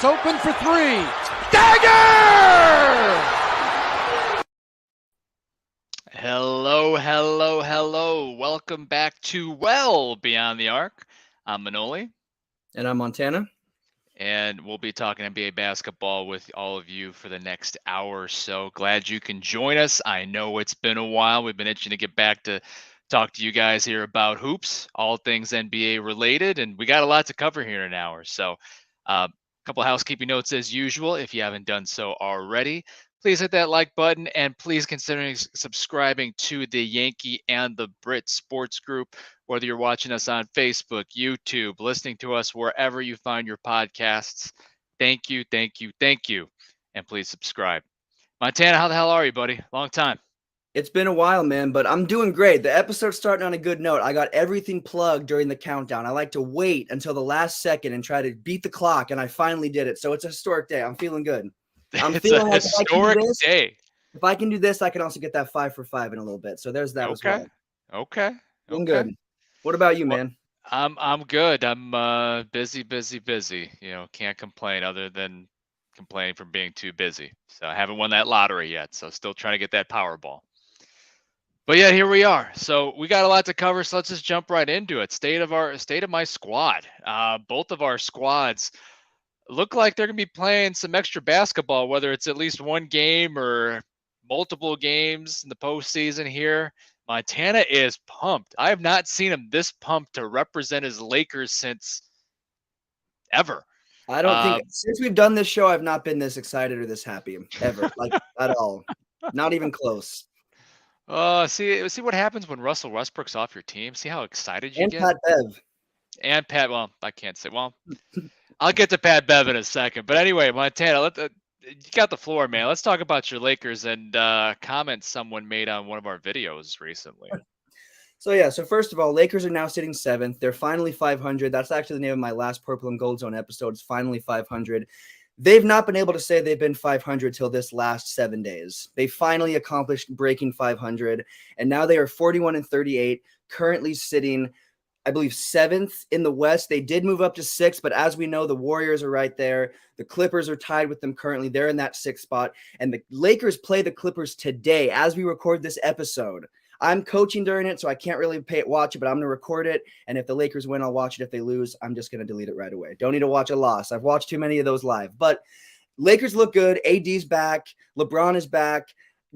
open for three. Dagger! Hello, hello, hello. Welcome back to Well Beyond the Arc. I'm Manoli. And I'm Montana. And we'll be talking NBA basketball with all of you for the next hour or so. Glad you can join us. I know it's been a while. We've been itching to get back to talk to you guys here about hoops, all things NBA related, and we got a lot to cover here in an hour. So a couple of housekeeping notes as usual. If you haven't done so already, please hit that like button and please consider subscribing to the Yankee and the Brit Sports Group, whether you're watching us on Facebook, YouTube, listening to us wherever you find your podcasts. Thank you, thank you, thank you. And please subscribe. Montana, how the hell are you, buddy? Long time. It's been a while, man, but I'm doing great. The episode's starting on a good note. I got everything plugged during the countdown. I like to wait until the last second and try to beat the clock, and I finally did it. So it's a historic day. I'm feeling good. It's a historic day. If I can do this, I can also get that 5 for 5 in a little bit. So there's that as well. Okay. Doing good. What about you, man? I'm good. I'm busy. You know, can't complain other than complaining from being too busy. So I haven't won that lottery yet. So still trying to get that Powerball. But yeah, here we are. So we got a lot to cover. So let's just jump right into it. State of my squad. Both of our squads look like they're gonna be playing some extra basketball, whether it's at least one game or multiple games in the postseason here. Montana is pumped. I have not seen him this pumped to represent his Lakers since ever. I don't think since we've done this show, I've not been this excited or this happy ever, like at all. Not even close. See what happens when Russell Westbrook's off your team. See how excited you get. And Pat Bev. And Pat. Well, I can't say. Well, I'll get to Pat Bev in a second. But anyway, Montana, you got the floor, man. Let's talk about your Lakers and comments someone made on one of our videos recently. So first of all, Lakers are now sitting 7th. They're finally 500. That's actually the name of my last Purple and Gold Zone episode. It's finally 500. They've not been able to say they've been 500 till this last 7 days. They finally accomplished breaking 500, and now they are 41-38, currently sitting, I believe, 7th in the West. They did move up to 6th, but as we know, the Warriors are right there. The Clippers are tied with them currently. They're in that 6th spot, and the Lakers play the Clippers today as we record this episode. I'm coaching during it, so I can't really watch it, but I'm going to record it. And if the Lakers win, I'll watch it. If they lose, I'm just going to delete it right away. Don't need to watch a loss. I've watched too many of those live. But Lakers look good. AD's back. LeBron is back.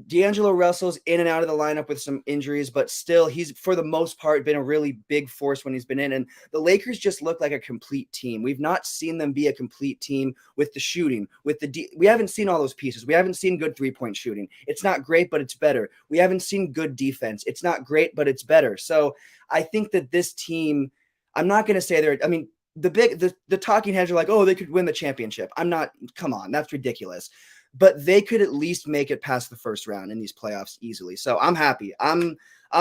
D'Angelo Russell's in and out of the lineup with some injuries, but still, he's, for the most part, been a really big force when he's been in. And the Lakers just look like a complete team. We've not seen them be a complete team with the shooting, we haven't seen all those pieces. We haven't seen good three-point shooting. It's not great, but it's better. We haven't seen good defense. It's not great, but it's better. So I think that this team, I'm not going to say the talking heads are like, oh, they could win the championship. Come on, that's ridiculous. But they could at least make it past the first round in these playoffs easily. So I'm happy. I'm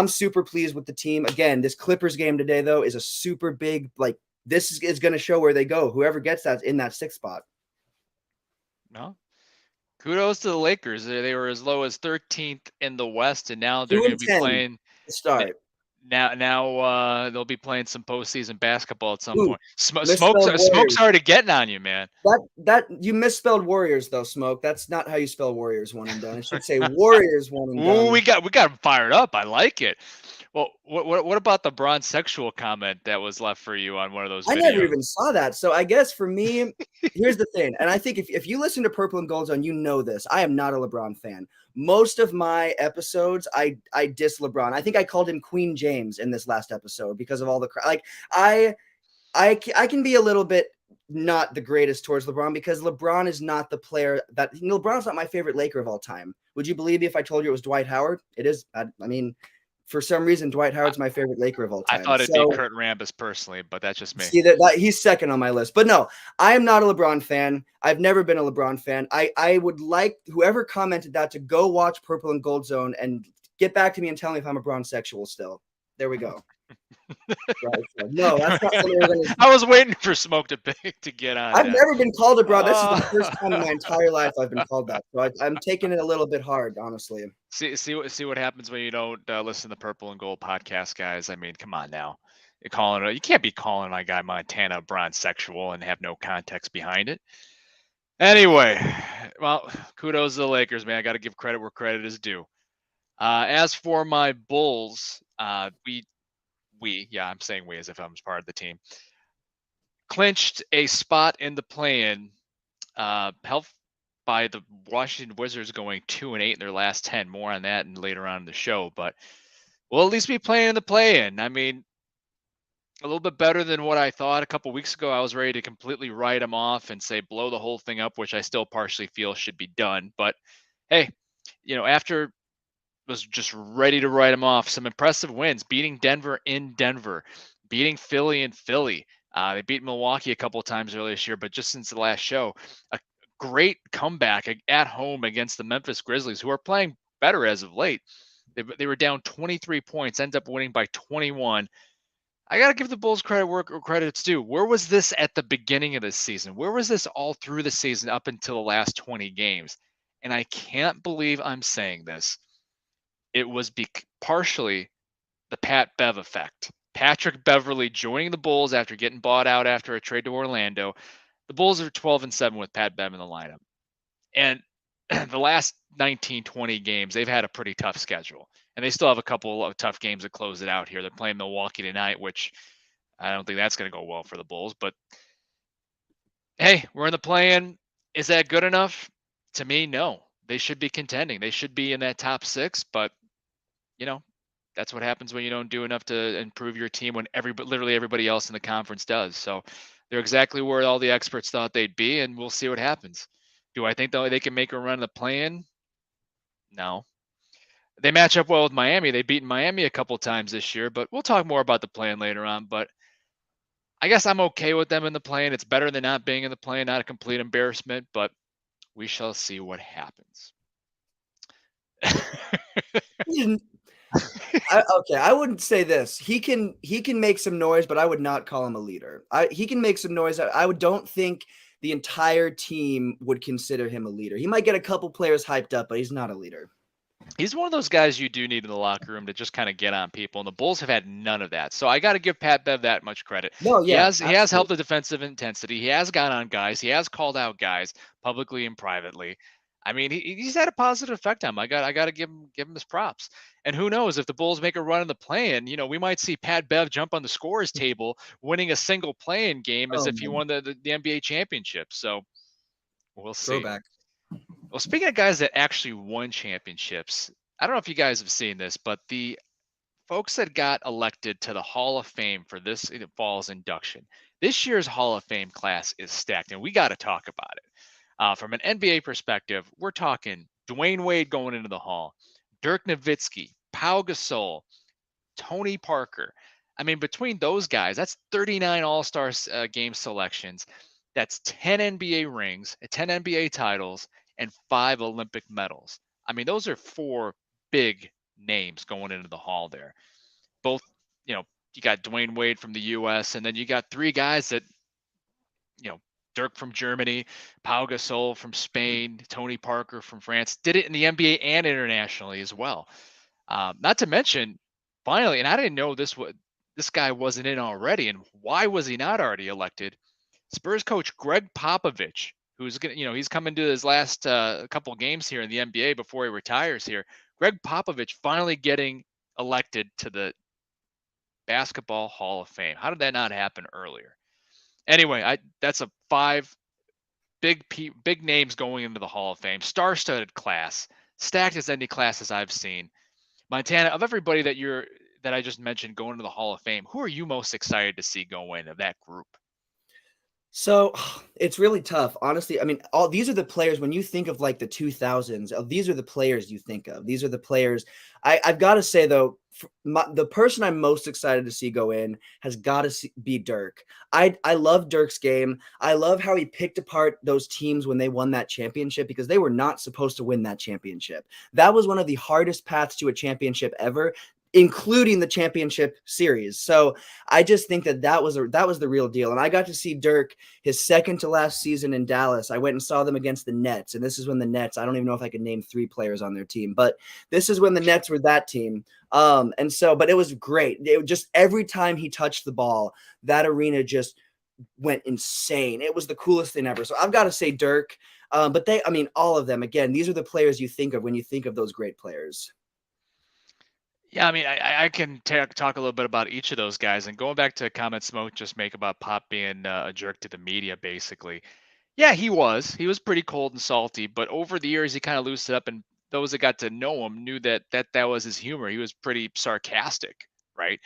super pleased with the team. Again, this Clippers game today, though, is a super big, this is going to show where they go. Whoever gets that in that 6th spot. No. Kudos to the Lakers. They were as low as 13th in the West, and now they're going to be playing to start. Now they'll be playing some postseason basketball at some point. Smoke's already getting on you, man. That you misspelled Warriors though, Smoke. That's not how you spell Warriors one and done. It should say Warriors one and done. Ooh, we got them fired up. I like it. Well, what about the bronze sexual comment that was left for you on one of those videos? I never even saw that. So I guess for me, here's the thing. And I think if you listen to Purple and Gold Zone, you know this. I am not a LeBron fan. Most of my episodes, I diss LeBron. I think I called him Queen James in this last episode because of all the I can be a little bit not the greatest towards LeBron because LeBron is not the player that LeBron's not my favorite Laker of all time. Would you believe me if I told you it was Dwight Howard? It is. I mean, for some reason, Dwight Howard's my favorite Laker of all time. I thought it'd be Kurt Rambis personally, but that's just me. See, that he's second on my list. But no, I am not a LeBron fan. I've never been a LeBron fan. I would like whoever commented that to go watch Purple and Gold Zone and get back to me and tell me if I'm a bronsexual still. There we go. Right, so no, that's not something we're gonna do. I was waiting for Smoke to get on. I've never been called a bro. This is the first time in my entire life I've been called that. So I'm taking it a little bit hard, honestly. See what happens when you don't listen to the Purple and Gold podcast, guys. I mean, come on now. You can't be calling my guy Montana bronsexual and have no context behind it. Anyway, well, kudos to the Lakers, man. I got to give credit where credit is due. As for my Bulls, I'm saying we as if I'm part of the team, clinched a spot in the play-in, helped by the Washington Wizards going 2-8 in their last 10. More on that and later on in the show, but we'll at least be playing in the play-in. I mean, a little bit better than what I thought a couple weeks ago. I was ready to completely write them off and say blow the whole thing up, which I still partially feel should be done. But hey, after was just ready to write them off. Some impressive wins, beating Denver in Denver, beating Philly in Philly. They beat Milwaukee a couple of times earlier this year, but just since the last show, a great comeback at home against the Memphis Grizzlies, who are playing better as of late. They were down 23 points, ended up winning by 21. I got to give the Bulls credit where credit's due. Where was this at the beginning of this season? Where was this all through the season up until the last 20 games? And I can't believe I'm saying this. It was partially the Pat Bev effect. Patrick Beverley joining the Bulls after getting bought out after a trade to Orlando. The Bulls are 12-7 with Pat Bev in the lineup. And the last 19, 20 games, they've had a pretty tough schedule. And they still have a couple of tough games to close it out here. They're playing Milwaukee tonight, which I don't think that's going to go well for the Bulls. But hey, we're in the play-in. Is that good enough? To me, no. They should be contending. They should be in that top 6, but that's what happens when you don't do enough to improve your team when literally everybody else in the conference does. So they're exactly where all the experts thought they'd be, and we'll see what happens. Do I think they can make a run in the play-in? No. They match up well with Miami. They've beaten Miami a couple times this year, but we'll talk more about the play-in later on. But I guess I'm okay with them in the play-in. It's better than not being in the play-in, not a complete embarrassment, but we shall see what happens. I wouldn't say this. He can make some noise, but I would not call him a leader. He can make some noise. I don't think the entire team would consider him a leader. He might get a couple players hyped up, but he's not a leader. He's one of those guys you do need in the locker room to just kind of get on people, and the Bulls have had none of that. So I got to give Pat Bev that much credit. No, yeah, he has helped the defensive intensity. He has got on guys. He has called out guys publicly and privately. I mean, he's had a positive effect on him. I got to give him his props. And who knows, if the Bulls make a run in the play-in, we might see Pat Bev jump on the scorers table, winning a single play-in game as if he won the NBA championship. So we'll see. Throwback. Well, speaking of guys that actually won championships, I don't know if you guys have seen this, but the folks that got elected to the Hall of Fame for this fall's induction, this year's Hall of Fame class is stacked, and we got to talk about it. From an NBA perspective, we're talking Dwayne Wade going into the Hall, Dirk Nowitzki, Pau Gasol, Tony Parker. I mean, between those guys, that's 39 All-Star game selections. That's 10 NBA rings, 10 NBA titles, and 5 Olympic medals. I mean, those are 4 big names going into the Hall there. Both, you got Dwayne Wade from the U.S., and then you got 3 guys that, Dirk from Germany, Pau Gasol from Spain, Tony Parker from France, did it in the NBA and internationally as well. Not to mention, finally, and I didn't know this guy wasn't in already, and why was he not already elected? Spurs coach Greg Popovich, who's going to, he's coming to his last couple games here in the NBA before he retires here. Greg Popovich finally getting elected to the Basketball Hall of Fame. How did that not happen earlier? Anyway, that's a 5 big names going into the Hall of Fame. Star-studded class, stacked as any classes I've seen. Montana, of everybody that I just mentioned going to the Hall of Fame, who are you most excited to see go in of that group? So it's really tough, honestly. I mean, these are the players when you think of like the 2000s. These are the players you think of. These are the players. I've got to say though, the person I'm most excited to see go in has got to be Dirk. I love Dirk's game. I love how he picked apart those teams when they won that championship because they were not supposed to win that championship. That was one of the hardest paths to a championship ever, including the championship series. So I just think that was the real deal. And I got to see Dirk his second to last season in Dallas. I went and saw them against the Nets. And this is when the Nets, I don't even know if I could name 3 players on their team, but this is when the Nets were that team. But it was great. It just, every time he touched the ball, that arena just went insane. It was the coolest thing ever. So I've got to say Dirk. But all of them, again, these are the players you think of when you think of those great players. Yeah, I mean, I can talk a little bit about each of those guys, and going back to a comment Smoke just make about Pop being a jerk to the media, basically. Yeah, he was. He was pretty cold and salty, but over the years he kind of loosened up, and those that got to know him knew that was his humor. He was pretty sarcastic, right?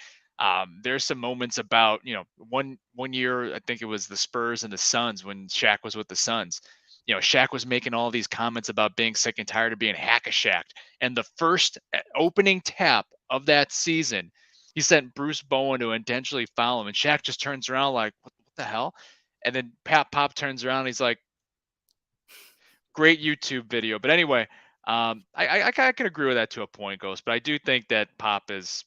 There's some moments about one year I think it was the Spurs and the Suns when Shaq was with the Suns. Shaq was making all these comments about being sick and tired of being hack-a-shacked, and the first opening tap of that season, he sent Bruce Bowen to intentionally foul him, and Shaq just turns around like, what the hell? And then Pop turns around. And he's like, great YouTube video. But anyway, I can agree with that to a point, Ghost. But I do think that Pop is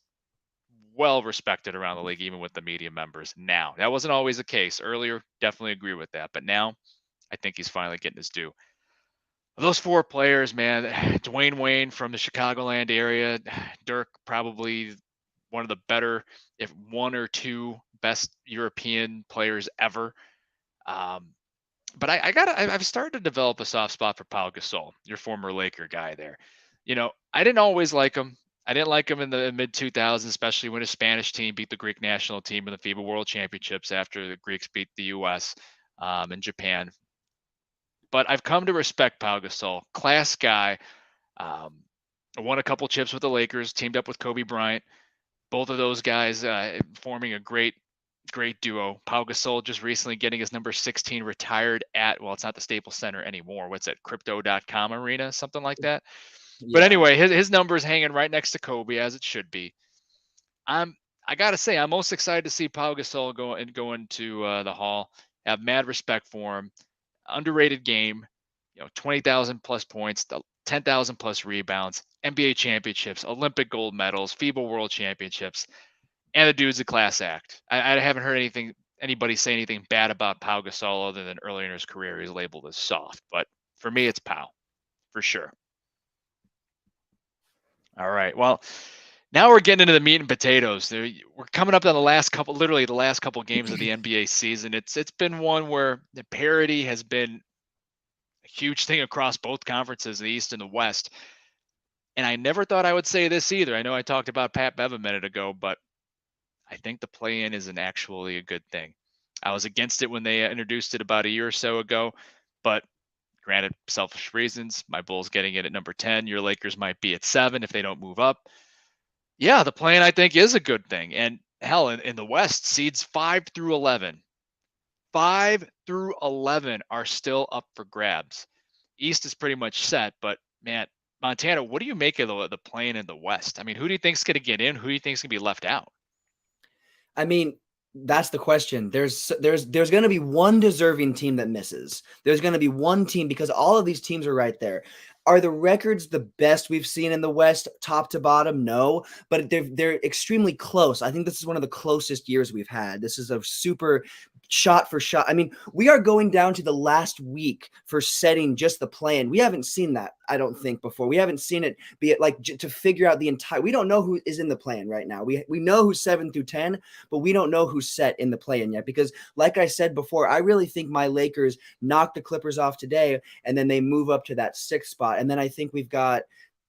well respected around the league, even with the media members now. That wasn't always the case. Earlier, definitely agree with that. But now, I think he's finally getting his due. Those four players, man, Dwayne Wayne from the Chicagoland area, Dirk probably one of the better, if one or two best European players ever. But I've started to develop a soft spot for Pau Gasol, your former Laker guy there. I didn't always like him. I didn't like him in the mid 2000s, especially when his Spanish team beat the Greek national team in the FIBA World Championships after the Greeks beat the U.S. And Japan. But I've come to respect Pau Gasol, class guy. Won a couple chips with the Lakers, teamed up with Kobe Bryant. Both of those guys forming a great duo. Pau Gasol just recently getting his number 16 retired at, well, it's not the Staples Center anymore. What's it, Crypto.com Arena, something like that. Yeah. But anyway, his number is hanging right next to Kobe, as it should be. I gotta say, I'm most excited to see Pau Gasol go into the Hall. I have mad respect for him. Underrated game, 20,000 plus points, 10,000 plus rebounds, NBA championships, Olympic gold medals, FIBA World Championships, and the dude's a class act. I haven't heard anybody say anything bad about Pau Gasol other than earlier in his career he's labeled as soft. But for me, it's Pau, for sure. All right, well, now we're getting into the meat and potatoes. We're coming up on the last couple games of the NBA season. It's been one where the parity has been a huge thing across both conferences, the East and the West. And I never thought I would say this either. I know I talked about Pat Bev a minute ago, but I think the play-in isn't actually a good thing. I was against it when they introduced it about a year or so ago, but granted, selfish reasons. My Bulls getting it at number 10. Your Lakers might be at 7 if they don't move up. Yeah, the play-in I think is a good thing. And hell, in the West, seeds 5 through 11. 5 through 11 are still up for grabs. East is pretty much set, but man, Montana, what do you make of the play-in in the West? I mean, who do you think's going to get in? Who do you think's going to be left out? I mean, that's the question. There's going to be one deserving team that misses. There's going to be one team because all of these teams are right there. Are the records the best we've seen in the West, top to bottom? No, but they're extremely close. I think this is one of the closest years we've had. This is a super shot for shot. I mean, we are going down to the last week for setting just the plan. We haven't seen that, I don't think, before. We haven't seen it be it like to figure out the entire. We don't know who is in the plan right now. We know who's 7 through 10, but we don't know who's set in the plan yet. Because, like I said before, I really think my Lakers knock the Clippers off today, and then they move up to that 6th spot. And then I think we've got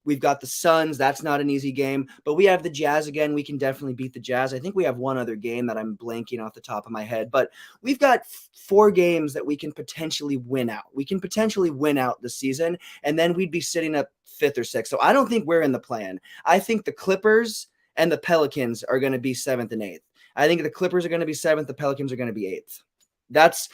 the Suns. That's not an easy game, but we have the Jazz again. We can definitely beat the Jazz. I think we have one other game that I'm blanking off the top of my head, but we've got 4 games that we can potentially win out. We can potentially win out the season, and then we'd be sitting up 5th or 6th. So I don't think we're in the plan. I think the Clippers and the Pelicans are going to be 7th and 8th. I think the Clippers are going to be 7th. The Pelicans are going to be 8th. That's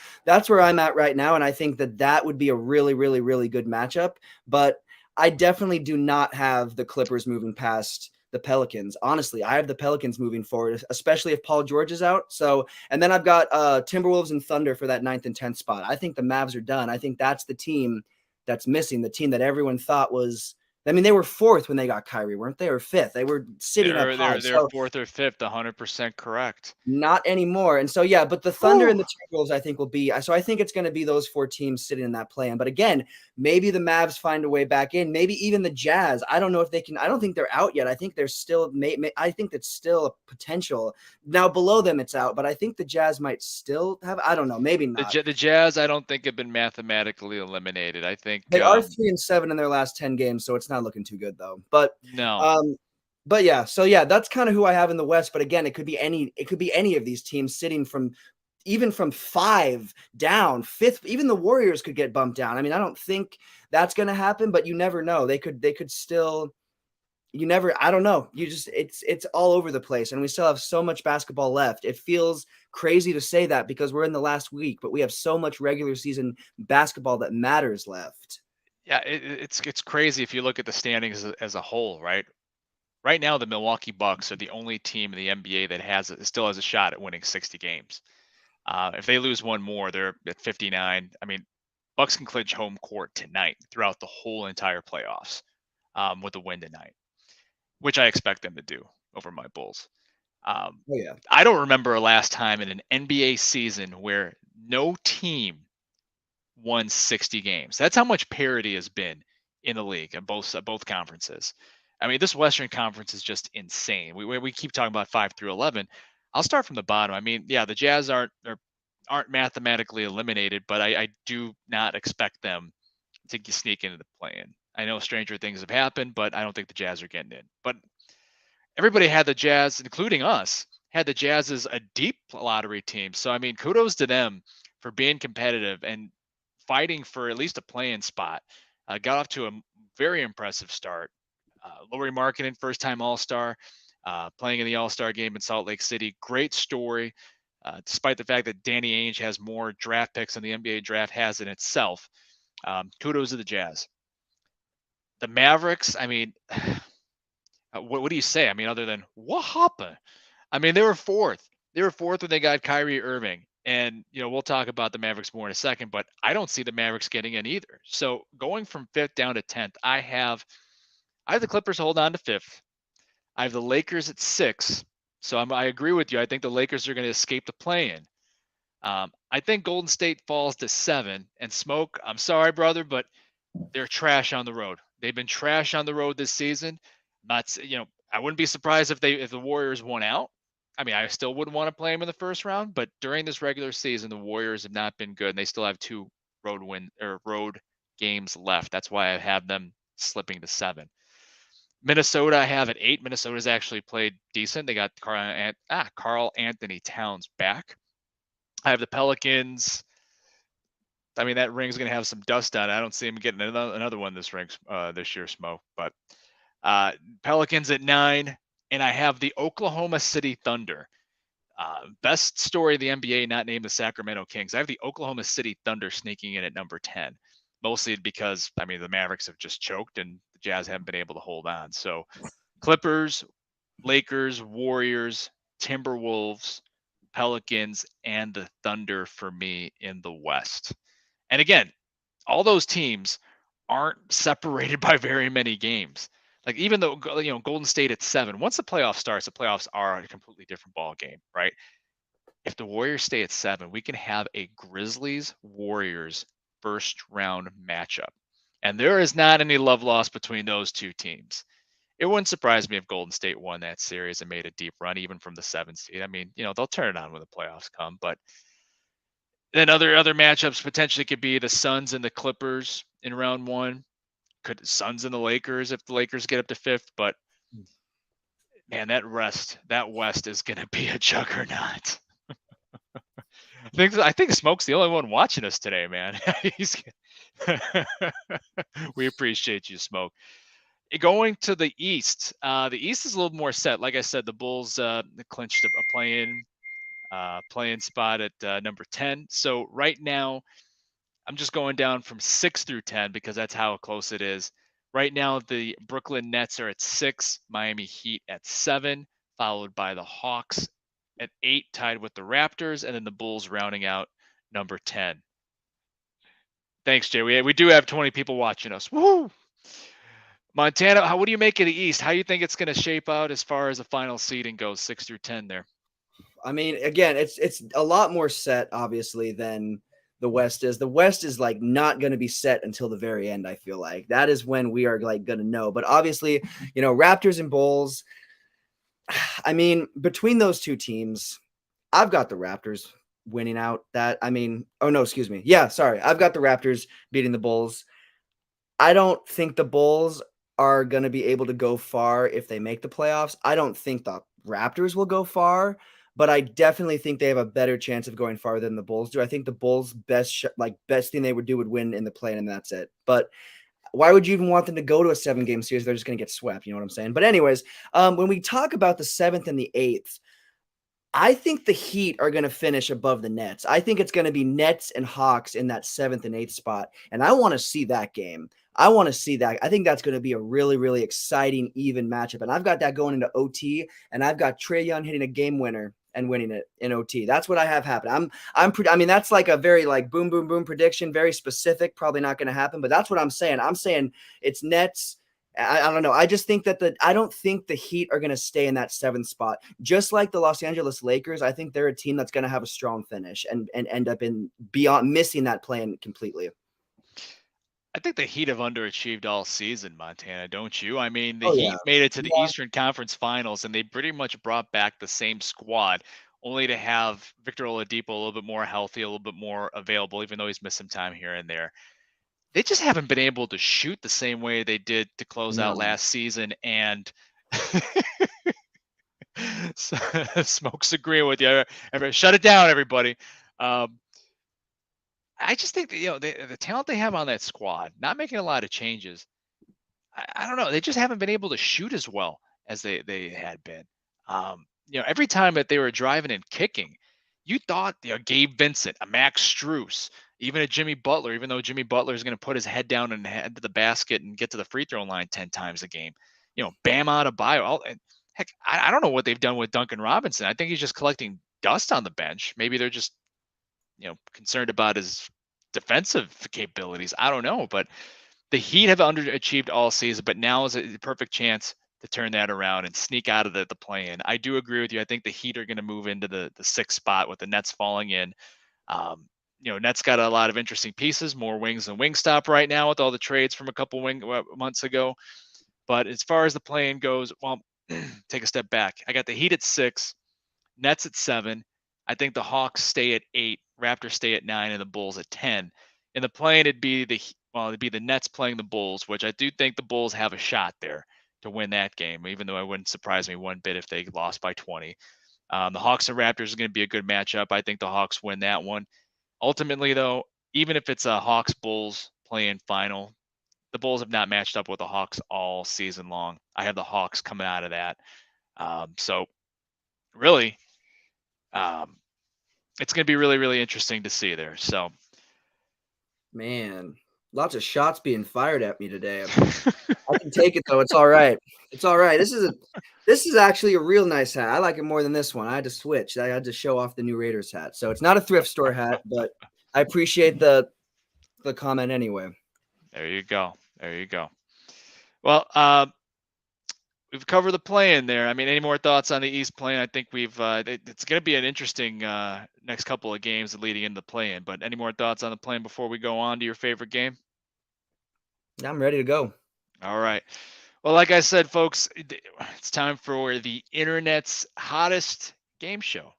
where I'm at right now, and I think that would be a really, really, really good matchup. But I definitely do not have the Clippers moving past the Pelicans. Honestly, I have the Pelicans moving forward, especially if Paul George is out. So, and then I've got Timberwolves and Thunder for that 9th and 10th spot. I think the Mavs are done. I think that's the team that's missing, the team that everyone thought was I mean, they were fourth when they got Kyrie, weren't they? Or fifth? They were sitting up They're high. they're they're So fourth or fifth, 100% correct. not anymore. And so, yeah, but the Thunder Whew. and the Timberwolves, I think, will be. So I think it's going to be those four teams sitting in that play-in. But again, maybe the Mavs find a way back in. Maybe even the Jazz. I don't know if they can. I don't think they're out yet. I think they're still. I think that's still a potential. Now below them, it's out. But I think the Jazz might still have. I don't know. Maybe not. The Jazz, I don't think have been mathematically eliminated. I think They are 3-7 in their last 10 games, so it's not looking too good though. no. But yeah, so yeah, that's kind of who I have in the West. But again, it could be any of these teams sitting from even from 5 down, fifth. Even the Warriors could get bumped down. I mean, I don't think that's going to happen, but you never know. They could still. You never. I don't know. You just it's all over the place, and we still have so much basketball left. It feels crazy to say that because we're in the last week, but we have so much regular season basketball that matters left. Yeah, it's crazy if you look at the standings as a whole, right? Right now, the Milwaukee Bucks are the only team in the NBA that still has a shot at winning 60 games. If they lose one more, they're at 59. I mean, Bucks can clinch home court tonight throughout the whole entire playoffs with a win tonight, which I expect them to do over my Bulls. Oh yeah. I don't remember a last time in an NBA season where no team won 60 games. That's how much parity has been in the league in both conferences. I mean, this Western Conference is just insane. We keep talking about 5 through 11. I'll start from the bottom. I mean, yeah, the Jazz aren't mathematically eliminated, but I do not expect them to sneak into the play-in. I know stranger things have happened, but I don't think the Jazz are getting in. But everybody had the Jazz, including us, had the Jazz as a deep lottery team. So I mean, kudos to them for being competitive and fighting for at least a play-in spot. Got off to a very impressive start. Lauri Markkanen, first-time All-Star, playing in the All-Star game in Salt Lake City. Great story, despite the fact that Danny Ainge has more draft picks than the NBA draft has in itself. Kudos to the Jazz. The Mavericks, I mean, what do you say? I mean, other than what happened? I mean, they were fourth. They were fourth when they got Kyrie Irving. And, we'll talk about the Mavericks more in a second, but I don't see the Mavericks getting in either. So going from fifth down to 10th, I have the Clippers hold on to fifth. I have the Lakers at 6. So I agree with you. I think the Lakers are going to escape the play-in. I think Golden State falls to 7. And Smoke, I'm sorry, brother, but they're trash on the road. They've been trash on the road this season. I wouldn't be surprised if the Warriors won out. I mean, I still wouldn't want to play them in the first round, but during this regular season, the Warriors have not been good, and they still have 2 road games left. That's why I have them slipping to 7. Minnesota, I have at 8. Minnesota's actually played decent. They got Karl Anthony Towns back. I have the Pelicans. I mean, that ring's going to have some dust on it. I don't see him getting another one this year, Smoke. But Pelicans at 9, and I have the Oklahoma City Thunder. Best story of the NBA not named the Sacramento Kings. I have the Oklahoma City Thunder sneaking in at number 10, mostly because, I mean, the Mavericks have just choked and the Jazz haven't been able to hold on. So Clippers, Lakers, Warriors, Timberwolves, Pelicans, and the Thunder for me in the West. And again, all those teams aren't separated by very many games. Like even though Golden State at 7, once the playoff starts, the playoffs are a completely different ball game, right? If the Warriors stay at 7, we can have a Grizzlies Warriors first round matchup, and there is not any love lost between those two teams. It wouldn't surprise me if Golden State won that series and made a deep run, even from the 7th seed. I mean, they'll turn it on when the playoffs come, but then other matchups potentially could be the Suns and the Clippers in round 1. Could Suns and the Lakers if the Lakers get up to 5th, but man, that West is going to be a juggernaut. I think Smoke's the only one watching us today, man. We appreciate you, Smoke. Going to the East, the East is a little more set. Like I said, the Bulls clinched a play-in spot at number 10. So right now, I'm just going down from 6 through 10 because that's how close it is. Right now, the Brooklyn Nets are at 6, Miami Heat at 7, followed by the Hawks at 8, tied with the Raptors, and then the Bulls rounding out number 10. Thanks, Jay. We do have 20 people watching us. Woo! Montana, what do you make of the East? How do you think it's going to shape out as far as the final seeding goes, 6 through 10 there? I mean, again, it's a lot more set, obviously, than the West is. The West is like not going to be set until the very end. I feel like that is when we are like going to know. But obviously, Raptors and Bulls. I mean, between those two teams, I've got the Raptors winning out. Oh no, excuse me. Yeah, sorry, I've got the Raptors beating the Bulls. I don't think the Bulls are going to be able to go far if they make the playoffs. I don't think the Raptors will go far, but I definitely think they have a better chance of going farther than the Bulls do. I think the Bulls best thing they would do would win in the play, and that's it. But why would you even want them to go to a 7-game series? They're just going to get swept. You know what I'm saying? But anyways, when we talk about the 7th and the 8th, I think the Heat are going to finish above the Nets. I think it's going to be Nets and Hawks in that 7th and 8th spot. And I want to see that game. I want to see that. I think that's going to be a really, really exciting, even matchup. And I've got that going into OT, and I've got Trae Young hitting a game winner and winning it in OT. That's what I have happen. I mean, that's like a very like boom, boom, boom prediction, very specific, probably not going to happen, but that's what I'm saying. I'm saying it's Nets. I don't know. I just think that I don't think the Heat are going to stay in that 7th spot. Just like the Los Angeles Lakers, I think they're a team that's going to have a strong finish and end up in beyond missing that plan completely. I think the Heat have underachieved all season, Montana, don't you? I mean, the Oh yeah. Heat made it to the Yeah. Eastern Conference Finals, and they pretty much brought back the same squad, only to have Victor Oladipo a little bit more healthy, a little bit more available, even though he's missed some time here and there. They just haven't been able to shoot the same way they did to close out No. last season. And Smoke's agreeing with you. Shut it down, everybody. I just think that, the talent they have on that squad, not making a lot of changes. I don't know. They just haven't been able to shoot as well as they had been. Every time that they were driving and kicking, you thought, Gabe Vincent, a Max Strus, even a Jimmy Butler, even though Jimmy Butler is going to put his head down and head to the basket and get to the free throw line 10 times a game. Bam Adebayo. Heck, I don't know what they've done with Duncan Robinson. I think he's just collecting dust on the bench. Maybe they're just, concerned about his defensive capabilities. I don't know, but the Heat have underachieved all season, but now is a perfect chance to turn that around and sneak out of the play-in. I do agree with you. I think the Heat are going to move into the 6th spot with the Nets falling in. Nets got a lot of interesting pieces, more wings than Wingstop right now with all the trades from a couple months ago. But as far as the play-in goes, well, take a step back. I got the Heat at 6, Nets at 7. I think the Hawks stay at 8, Raptors stay at 9, and the Bulls at 10. In the play-in, it'd be the Nets playing the Bulls, which I do think the Bulls have a shot there to win that game, even though it wouldn't surprise me one bit if they lost by 20. The Hawks and Raptors are going to be a good matchup. I think the Hawks win that one. Ultimately, though, even if it's a Hawks-Bulls play-in final, the Bulls have not matched up with the Hawks all season long. I have the Hawks coming out of that. So really, it's going to be really, really interesting to see there. So, Man, lots of shots being fired at me today. I can take it though. It's all right. It's all right. This is actually a real nice hat. I like it more than this one. I had to switch. I had to show off the new Raiders hat. So it's not a thrift store hat, but I appreciate the comment anyway. There you go. There you go. Well, we've covered the play-in there. I mean, any more thoughts on the East play-in? I think it's going to be an interesting next couple of games leading into the play-in. But any more thoughts on the play-in before we go on to your favorite game? I'm ready to go. All right. Well, like I said, folks, it's time for the internet's hottest game show.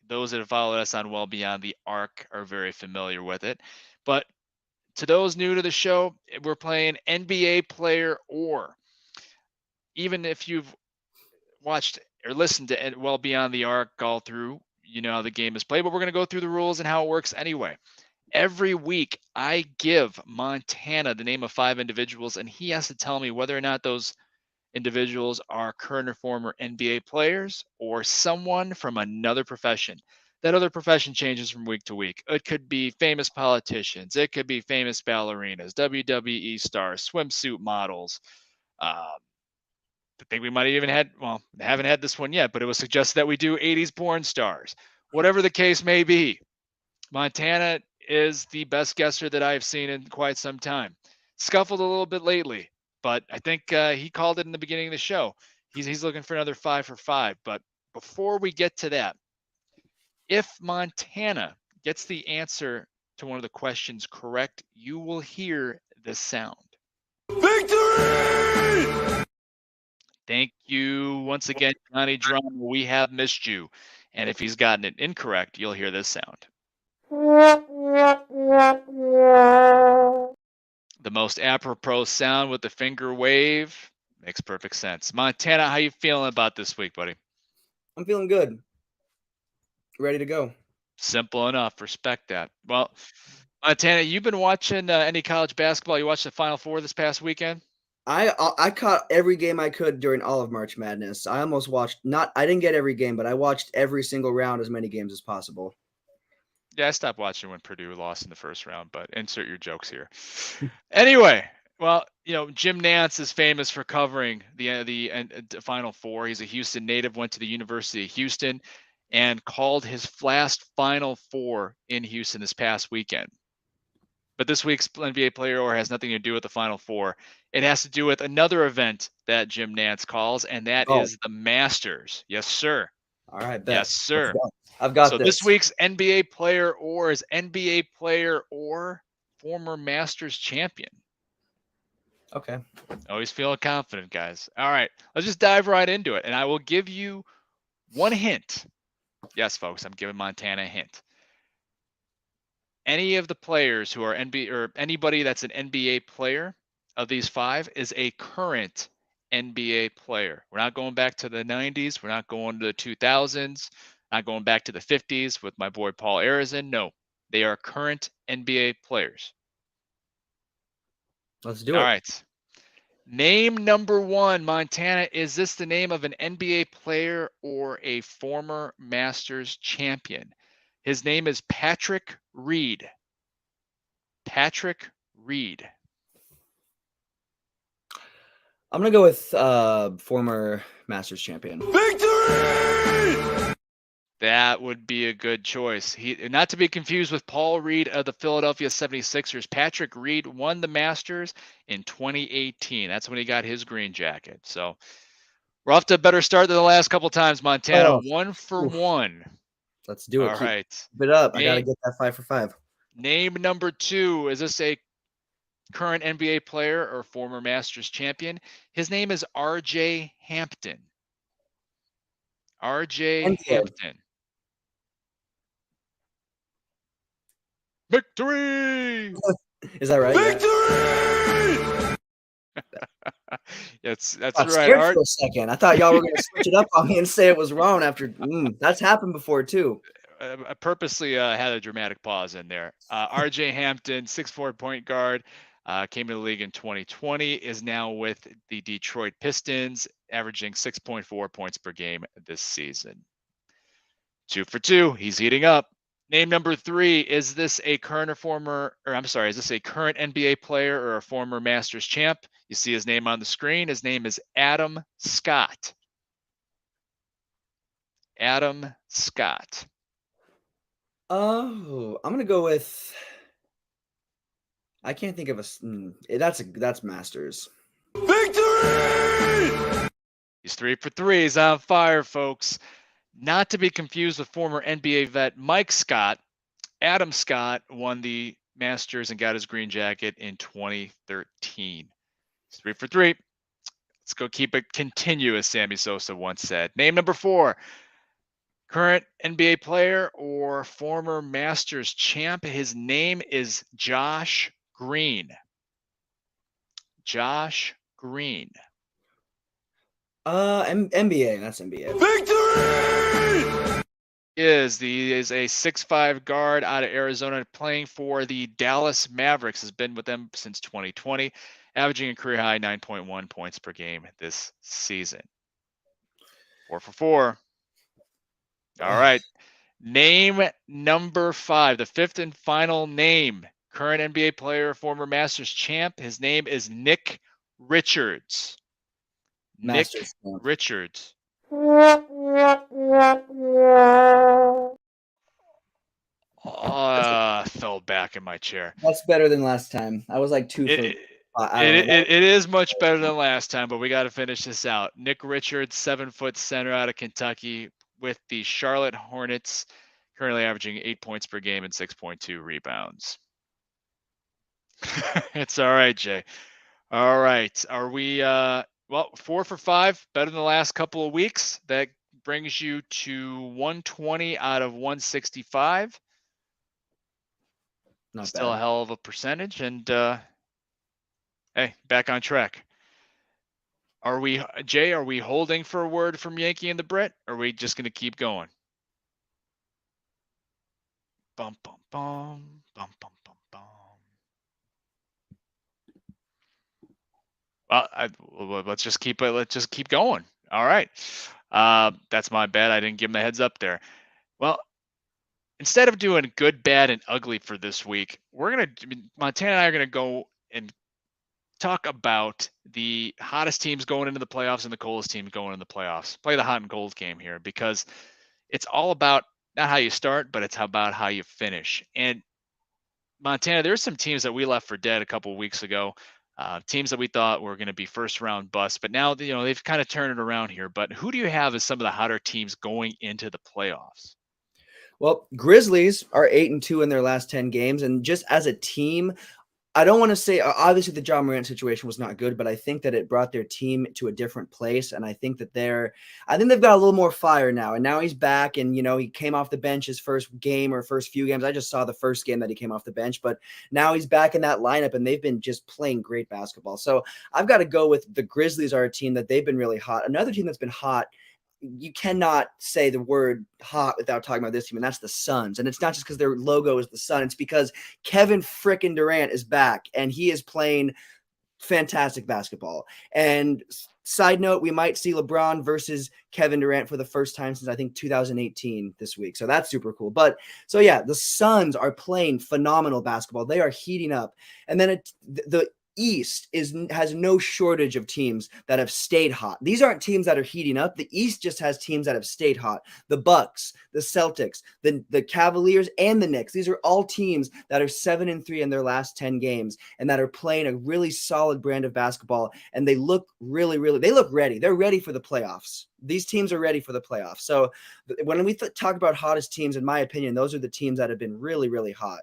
Those that have followed us on Well Beyond the Arc are very familiar with it. But to those new to the show, we're playing NBA Player Or. Even if you've watched or listened to Well Beyond the Arc all through, you know how the game is played, but we're going to go through the rules and how it works anyway. Every week, I give Montana the name of 5 individuals, and he has to tell me whether or not those individuals are current or former NBA players or someone from another profession. That other profession changes from week to week. It could be famous politicians. It could be famous ballerinas, WWE stars, swimsuit models. I think we might have even haven't had this one yet, but it was suggested that we do 80s porn stars. Whatever the case may be, Montana is the best guesser that I have seen in quite some time. Scuffled a little bit lately, but I think he called it in the beginning of the show. He's looking for another 5 for 5. But before we get to that, if Montana gets the answer to one of the questions correct, you will hear this sound. Victory! Thank you once again, Johnny Drum. We have missed you. And if he's gotten it incorrect, you'll hear this sound. The most apropos sound with the finger wave. Makes perfect sense. Montana, how you feeling about this week, buddy? I'm feeling good. Ready to go. Simple enough. Respect that. Well, Montana, you've been watching any college basketball? You watched the Final Four this past weekend? I caught every game I could during all of March Madness. I almost watched I didn't get every game, but I watched every single round, as many games as possible. Yeah, I stopped watching when Purdue lost in the first round, but insert your jokes here. Anyway, well, Jim Nantz is famous for covering the Final Four. He's a Houston native, went to the University of Houston, and called his last Final Four in Houston this past weekend. But this week's NBA Player Or has nothing to do with the Final Four. It has to do with another event that Jim Nantz calls, and that is the Masters. Yes, sir. All right, bet. Yes, sir. I've got so this week's NBA Player Or is NBA Player Or former Masters champion. Okay. Always feeling confident, guys. All right, let's just dive right into it, and I will give you one hint. Yes, folks, I'm giving Montana a hint. Any of the players who are NBA or anybody that's an NBA player of these 5 is a current NBA player. We're not going back to the 90s. We're not going to the 2000s. Not going back to the 50s with my boy Paul Arizin. No, they are current NBA players. Let's do it. All right. Name number 1, Montana. Is this the name of an NBA player or a former Masters champion? His name is Patrick Reed. Patrick Reed. I'm going to go with former Masters champion. Victory! That would be a good choice. He, not to be confused with Paul Reed of the Philadelphia 76ers. Patrick Reed won the Masters in 2018. That's when he got his green jacket. So we're off to a better start than the last couple times, Montana. 1 for 1. Let's do it. All right. Keep it up. I got to get that 5 for 5. Name number 2. Is this a current NBA player or former Masters champion? His name is RJ Hampton. RJ Hampton. Victory! Is that right? Victory! Yeah. That's right. Scared for a second. I thought y'all were going to switch it up on me and say it was wrong after. That's happened before too. I purposely had a dramatic pause in there. RJ Hampton, 6'4" point guard, came to the league in 2020, is now with the Detroit Pistons, averaging 6.4 points per game this season. 2 for 2. He's heating up. Name number 3. Is this a current is this a current NBA player or a former Masters champ? You see his name on the screen. His name is Adam Scott. Adam Scott. Oh, I'm gonna go with. I can't think of that's Masters. Victory! He's 3 for 3. He's on fire, folks. Not to be confused with former NBA vet Mike Scott. Adam Scott won the Masters and got his green jacket in 2013. He's 3 for 3. Let's go keep it continuous, Sammy Sosa once said. Name number 4. Current NBA player or former Masters champ. His name is Josh Green. Josh Green. NBA. That's NBA. Victory! He is a 6'5" guard out of Arizona, playing for the Dallas Mavericks. Has been with them since 2020, averaging a career high 9.1 points per game this season. 4 for 4. All right. Name number 5, the 5th and final name. Current NBA player, former Masters champ. His name is Nick Richards. Masters Nick champ. Richards. Fell back in my chair. That's better than last time. I was like 2 for I It, don't know. it is much better than last time, but we got to finish this out. Nick Richards, 7-foot center out of Kentucky with the Charlotte Hornets, currently averaging 8 points per game and 6.2 rebounds. It's all right, Jay. All right. Are we, well, 4 for 5, better than the last couple of weeks. That brings you to 120 out of 165. Not Still a bad. hell of a percentage. And, hey, back on track. Are we, Jay, are we holding for a word from Yankee and the Brit? Or are we just going to keep going? Bum, bum, bum, bum, bum, bum, bum. Well, let's just keep it. Let's just keep going. All right. That's my bad. I didn't give him the heads up there. Well, instead of doing good, bad, and ugly for this week, Montana and I are gonna go and talk about the hottest teams going into the playoffs and the coldest teams going into the playoffs. Play the hot and cold game here because it's all about not how you start, but it's about how you finish. And Montana, there's some teams that we left for dead a couple of weeks ago. Teams that we thought were going to be first round busts, but now they've kind of turned it around here. But who do you have as some of the hotter teams going into the playoffs? Well, Grizzlies are 8-2 in their last 10 games, and just as a team, I don't want to say obviously the John Morant situation was not good, but I think that it brought their team to a different place, and I think that I think they've got a little more fire now. And now he's back, and he came off the bench his first game or first few games. I just saw the first game that he came off the bench, but now he's back in that lineup, and they've been just playing great basketball. So I've got to go with the Grizzlies are a team that they've been really hot. Another team that's been hot, you cannot say the word hot without talking about this team, and that's the Suns. And it's not just because their logo is the sun, it's because Kevin frickin' Durant is back and he is playing fantastic basketball. And side note, we might see LeBron versus Kevin Durant for the first time since I think 2018 this week. So that's super cool. But so yeah, the Suns are playing phenomenal basketball. They are heating up. And then the East has no shortage of teams that have stayed hot. These aren't teams that are heating up. The East just has teams that have stayed hot. The Bucks, the Celtics, the Cavaliers, and the Knicks. These are all teams that are 7-3 in their last 10 games and that are playing a really solid brand of basketball. And they look they look ready. They're ready for the playoffs. These teams are ready for the playoffs. So when we talk about hottest teams, in my opinion, those are the teams that have been really, really hot.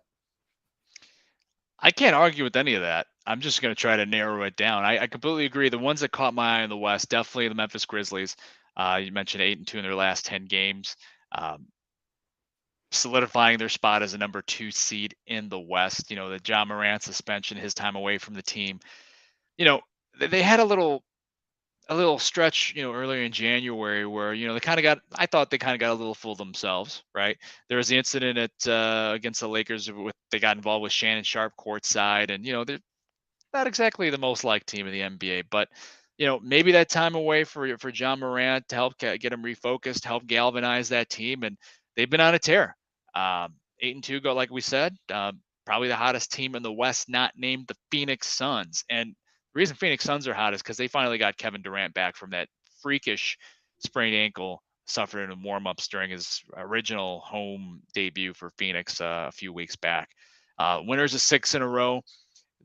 I can't argue with any of that. I'm just going to try to narrow it down. I completely agree. The ones that caught my eye in the West, definitely the Memphis Grizzlies. You mentioned 8-2 in their last 10 games, solidifying their spot as a number 2 seed in the West. The John Morant suspension, his time away from the team. They had a little stretch, earlier in January where, I thought they kind of got a little fool themselves, right? There was the incident against the Lakers they got involved with Shannon Sharpe courtside, and, they're not exactly the most liked team in the NBA, but, maybe that time away for John Morant to help get him refocused, help galvanize that team. And they've been on a tear. 8-2 go, like we said, probably the hottest team in the West, not named the Phoenix Suns. And the reason Phoenix Suns are hot is because they finally got Kevin Durant back from that freakish sprained ankle suffered in warm-ups during his original home debut for Phoenix a few weeks back. Winners of 6 in a row.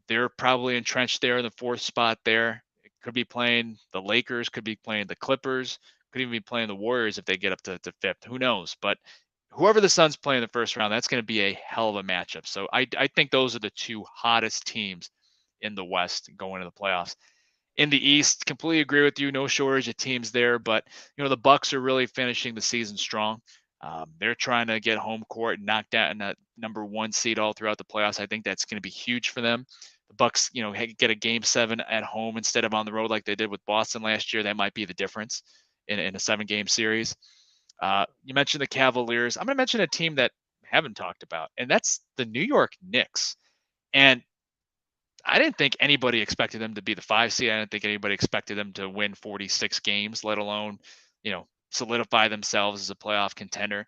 They're probably entrenched there in the 4th spot there. It could be playing the Lakers, could be playing the Clippers, could even be playing the Warriors if they get up to 5th. Who knows? But whoever the Suns play in the first round, that's going to be a hell of a matchup. So I think those are the 2 hottest teams in the West going to the playoffs. In the East, completely agree with you. No shortage of teams there, but the Bucks are really finishing the season strong. They're trying to get home court and knock down that number 1 seed all throughout the playoffs. I think that's going to be huge for them. The Bucks, get a game 7 at home instead of on the road like they did with Boston last year. That might be the difference in a 7-game series. You mentioned the Cavaliers. I'm going to mention a team that I haven't talked about, and that's the New York Knicks. And I didn't think anybody expected them to be the 5 seed. I didn't think anybody expected them to win 46 games, let alone, solidify themselves as a playoff contender.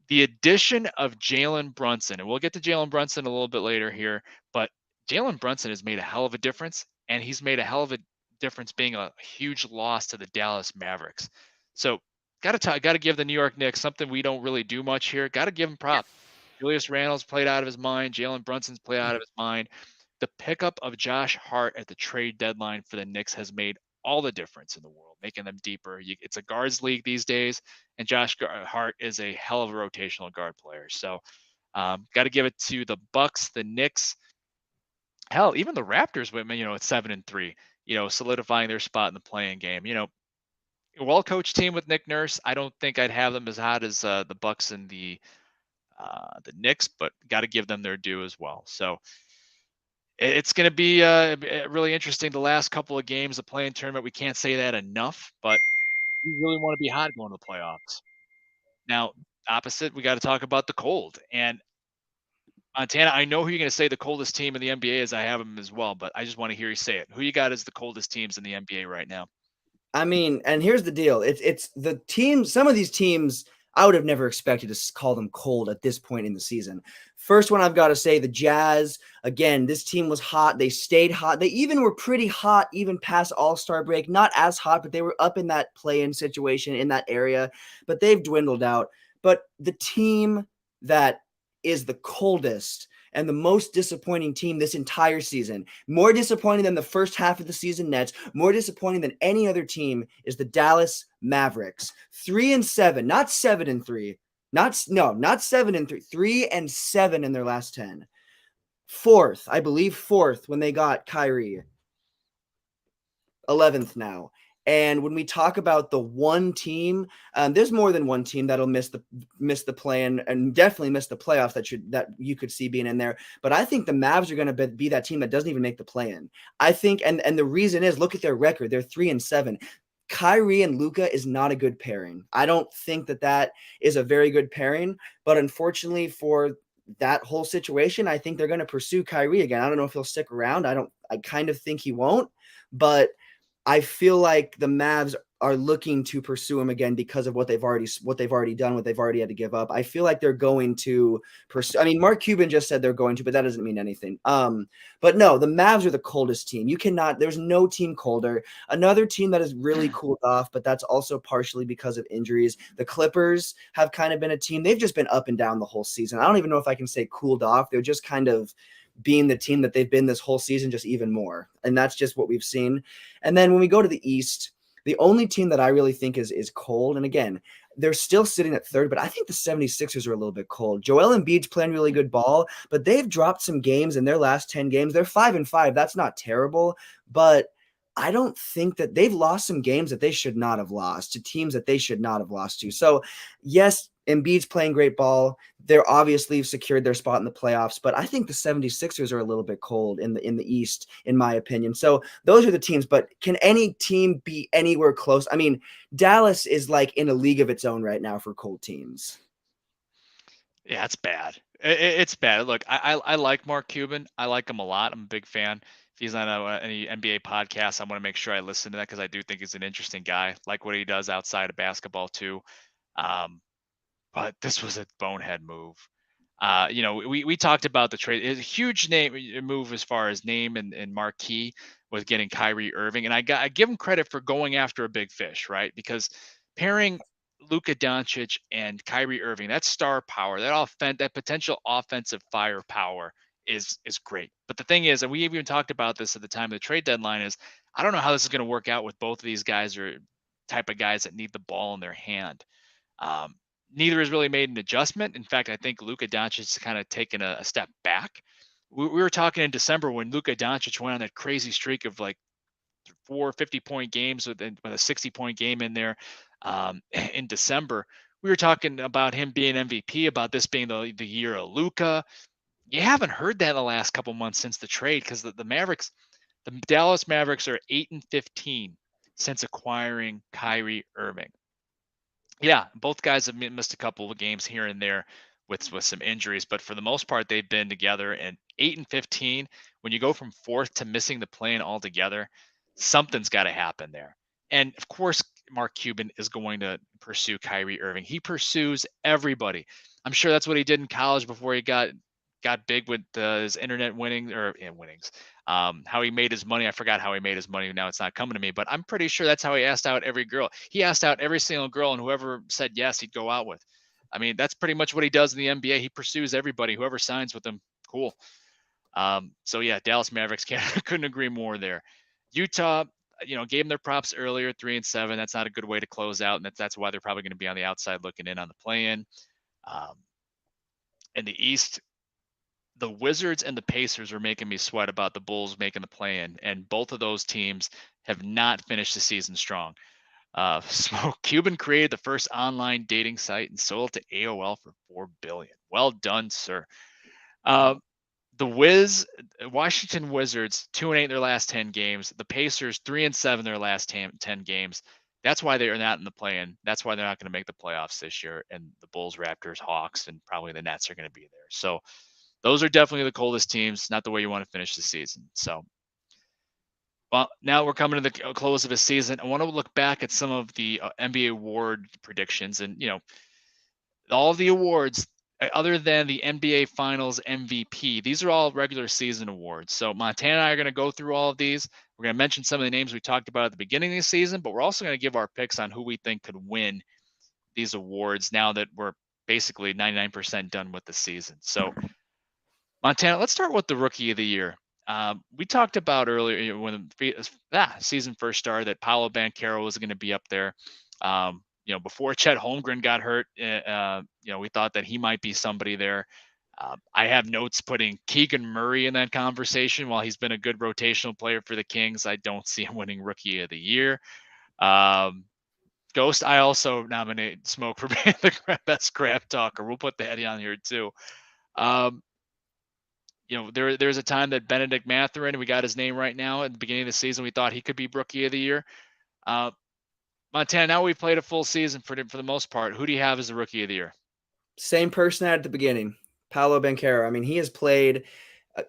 The addition of Jalen Brunson, and we'll get to Jalen Brunson a little bit later here, but Jalen Brunson has made a hell of a difference, and he's made a hell of a difference being a huge loss to the Dallas Mavericks. So got to give the New York Knicks something we don't really do much here. Got to give them props. Julius Randle's played out of his mind. Jalen Brunson's played out of his mind. the pickup of Josh Hart at the trade deadline for the Knicks has made all the difference in the world, making them deeper. It's a guards league these days, and Hart is a hell of a rotational guard player. So, got to give it to the Bucks, the Knicks, hell, even the Raptors with at 7-3, solidifying their spot in the playing game. Well-coached team with Nick Nurse. I don't think I'd have them as hot as the Bucks and the Knicks, but got to give them their due as well. So it's going to be really interesting the last couple of games of playing tournament. We can't say that enough, but we really want to be hot going to the playoffs. Now, opposite, we got to talk about the cold. And Montana, I know who you're going to say the coldest team in the NBA is. I have them as well, but I just want to hear you say it. Who you got as the coldest teams in the NBA right now? I mean, and here's the deal. It's the teams, some of these teams I would have never expected to call them cold at this point in the season. First one I've got to say, the Jazz. Again, this team was hot. They stayed hot. They even were pretty hot even past All-Star break. Not as hot, but they were up in that play-in situation in that area. But they've dwindled out. But the team that is the coldest and the most disappointing team this entire season, more disappointing than the first half of the season Nets, more disappointing than any other team, is the Dallas Mavericks. 3-7, not 7-3. Not 7-3. 3-7 in their last 10. Fourth, I believe fourth when they got Kyrie. 11th now. And when we talk about the one team, there's more than one team that'll miss the play and definitely miss the playoffs that you could see being in there. But I think the Mavs are going to be that team that doesn't even make the play-in. I think, and the reason is, look at their record. They're 3-7. Kyrie and Luka is not a good pairing. I don't think that is a very good pairing. But unfortunately for that whole situation, I think they're going to pursue Kyrie again. I don't know if he'll stick around. I kind of think he won't, but I feel like the Mavs are looking to pursue him again because of what they've already done, what they've already had to give up. I feel like they're going to pursue. I mean, Mark Cuban just said they're going to, but that doesn't mean anything. But no, the Mavs are the coldest team. There's no team colder. Another team that has really cooled off, but that's also partially because of injuries. The Clippers have kind of been a team. They've just been up and down the whole season. I don't even know if I can say cooled off. They're just kind of being the team that they've been this whole season, just even more. And that's just what we've seen. And then when we go to the East, the only team that I really think is cold, and again, they're still sitting at third, but I think the 76ers are a little bit cold. Joel Embiid's playing really good ball, but they've dropped some games in their last 10 games. They're 5-5. That's not terrible, but I don't think that they've lost some games that they should not have lost to teams that they should not have lost to. So yes, Embiid's playing great ball. They're obviously secured their spot in the playoffs, but I think the 76ers are a little bit cold in the East, in my opinion. So those are the teams, but can any team be anywhere close? I mean, Dallas is like in a league of its own right now for cold teams. Yeah, it's bad. It's bad. Look, I like Mark Cuban. I like him a lot. I'm a big fan. If he's on any NBA podcast, I want to make sure I listen to that because I do think he's an interesting guy. Like what he does outside of basketball too. But this was a bonehead move. We talked about the trade. It's a huge move as far as name and marquee with getting Kyrie Irving, and I give him credit for going after a big fish, right? Because pairing Luka Doncic and Kyrie Irving, that star power, that potential offensive firepower is great. But the thing is, and we even talked about this at the time of the trade deadline, is I don't know how this is going to work out with both of these guys or type of guys that need the ball in their hand. Neither has really made an adjustment. In fact, I think Luka Doncic has kind of taken a step back. We were talking in December when Luka Doncic went on that crazy streak of like 4 50-point games with a 60-point game in there in December. We were talking about him being MVP, about this being the year of Luka. You haven't heard that in the last couple months since the trade because the Dallas Mavericks are 8-15 since acquiring Kyrie Irving. Yeah, both guys have missed a couple of games here and there with some injuries, but for the most part, they've been together. And 8-15, when you go from fourth to missing the play-in altogether, something's got to happen there. And of course, Mark Cuban is going to pursue Kyrie Irving. He pursues everybody. I'm sure that's what he did in college before he got big with his internet winnings. How he made his money. I forgot how he made his money. Now it's not coming to me, but I'm pretty sure that's how he asked out every girl. He asked out every single girl, and whoever said yes, he'd go out with. I mean, that's pretty much what he does in the NBA. He pursues everybody. Whoever signs with him, cool. So yeah, Dallas Mavericks couldn't agree more there. Utah, gave them their props earlier, 3-7. That's not a good way to close out, and that's why they're probably going to be on the outside looking in on the play-in. Um, in the East, the Wizards and the Pacers are making me sweat about the Bulls making the play-in, and both of those teams have not finished the season strong. Smoke Cuban created the first online dating site and sold it to AOL for $4 billion. Well done, sir. The Washington Wizards 2-8 in their last 10 games. The Pacers 3-7 their last 10 games. That's why they are not in the play-in. That's why they're not going to make the playoffs this year. And the Bulls, Raptors, Hawks, and probably the Nets are going to be there. So those are definitely the coldest teams. Not the way you want to finish the season. So, well, now we're coming to the close of the season. I want to look back at some of the NBA award predictions, and all of the awards other than the NBA Finals MVP, these are all regular season awards. So Montana and I are going to go through all of these. We're going to mention some of the names we talked about at the beginning of the season, but we're also going to give our picks on who we think could win these awards now that we're basically 99% done with the season. So Montana, let's start with the Rookie of the Year. We talked about earlier when the season first started that Paolo Banchero was going to be up there. Before Chet Holmgren got hurt, we thought that he might be somebody there. I have notes putting Keegan Murray in that conversation. While he's been a good rotational player for the Kings, I don't see him winning Rookie of the Year. Ghost, I also nominate Smoke for being the best crap talker. We'll put that on here too. There's a time that Benedict Mathurin, we got his name right now at the beginning of the season. We thought he could be Rookie of the Year. Montana, now we've played a full season for the most part. Who do you have as the Rookie of the Year? Same person at the beginning, Paolo Banchero. I mean, he has played.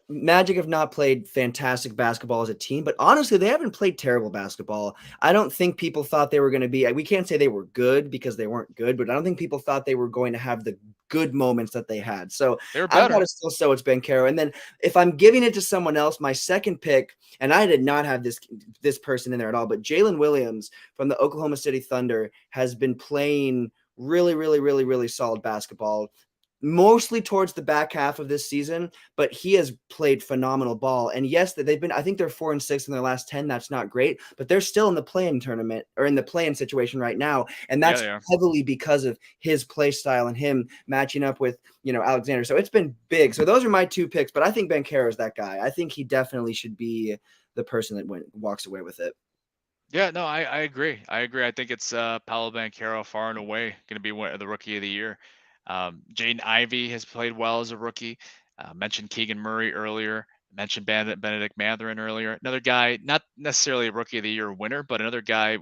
Magic have not played fantastic basketball as a team, but honestly, they haven't played terrible basketball. I don't think people thought they were going to be. We can't say they were good because they weren't good, but I don't think people thought they were going to have the good moments that they had. So They're I've got better. to still so it's Banchero. And then if I'm giving it to someone else, my second pick, and I did not have this person in there at all, but Jalen Williams from the Oklahoma City Thunder has been playing really, really, really, really solid basketball, mostly towards the back half of this season, but he has played phenomenal ball. And yes, that I think they're 4-6 in their last 10. That's not great, but they're still in the play-in tournament or in the play-in situation right now. And that's heavily because of his play style and him matching up with, Alexander. So it's been big. So those are my two picks, but I think Banchero is that guy. I think he definitely should be the person that walks away with it. Yeah, no, I agree. I think it's Paolo Banchero far and away going to be the Rookie of the Year. Jaden Ivey has played well as a rookie. Mentioned Keegan Murray earlier. Mentioned Benedict Mathurin earlier. Another guy, not necessarily a Rookie of the Year winner, but another guy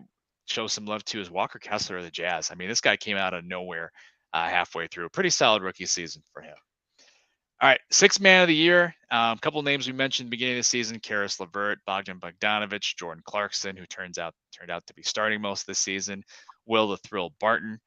show some love to is Walker Kessler of the Jazz. I mean, this guy came out of nowhere halfway through. Pretty solid rookie season for him. All right, sixth man of the year. A couple of names we mentioned beginning of the season: Caris LeVert, Bogdan Bogdanovic, Jordan Clarkson, who turned out to be starting most of the season, Will the Thrill Barton.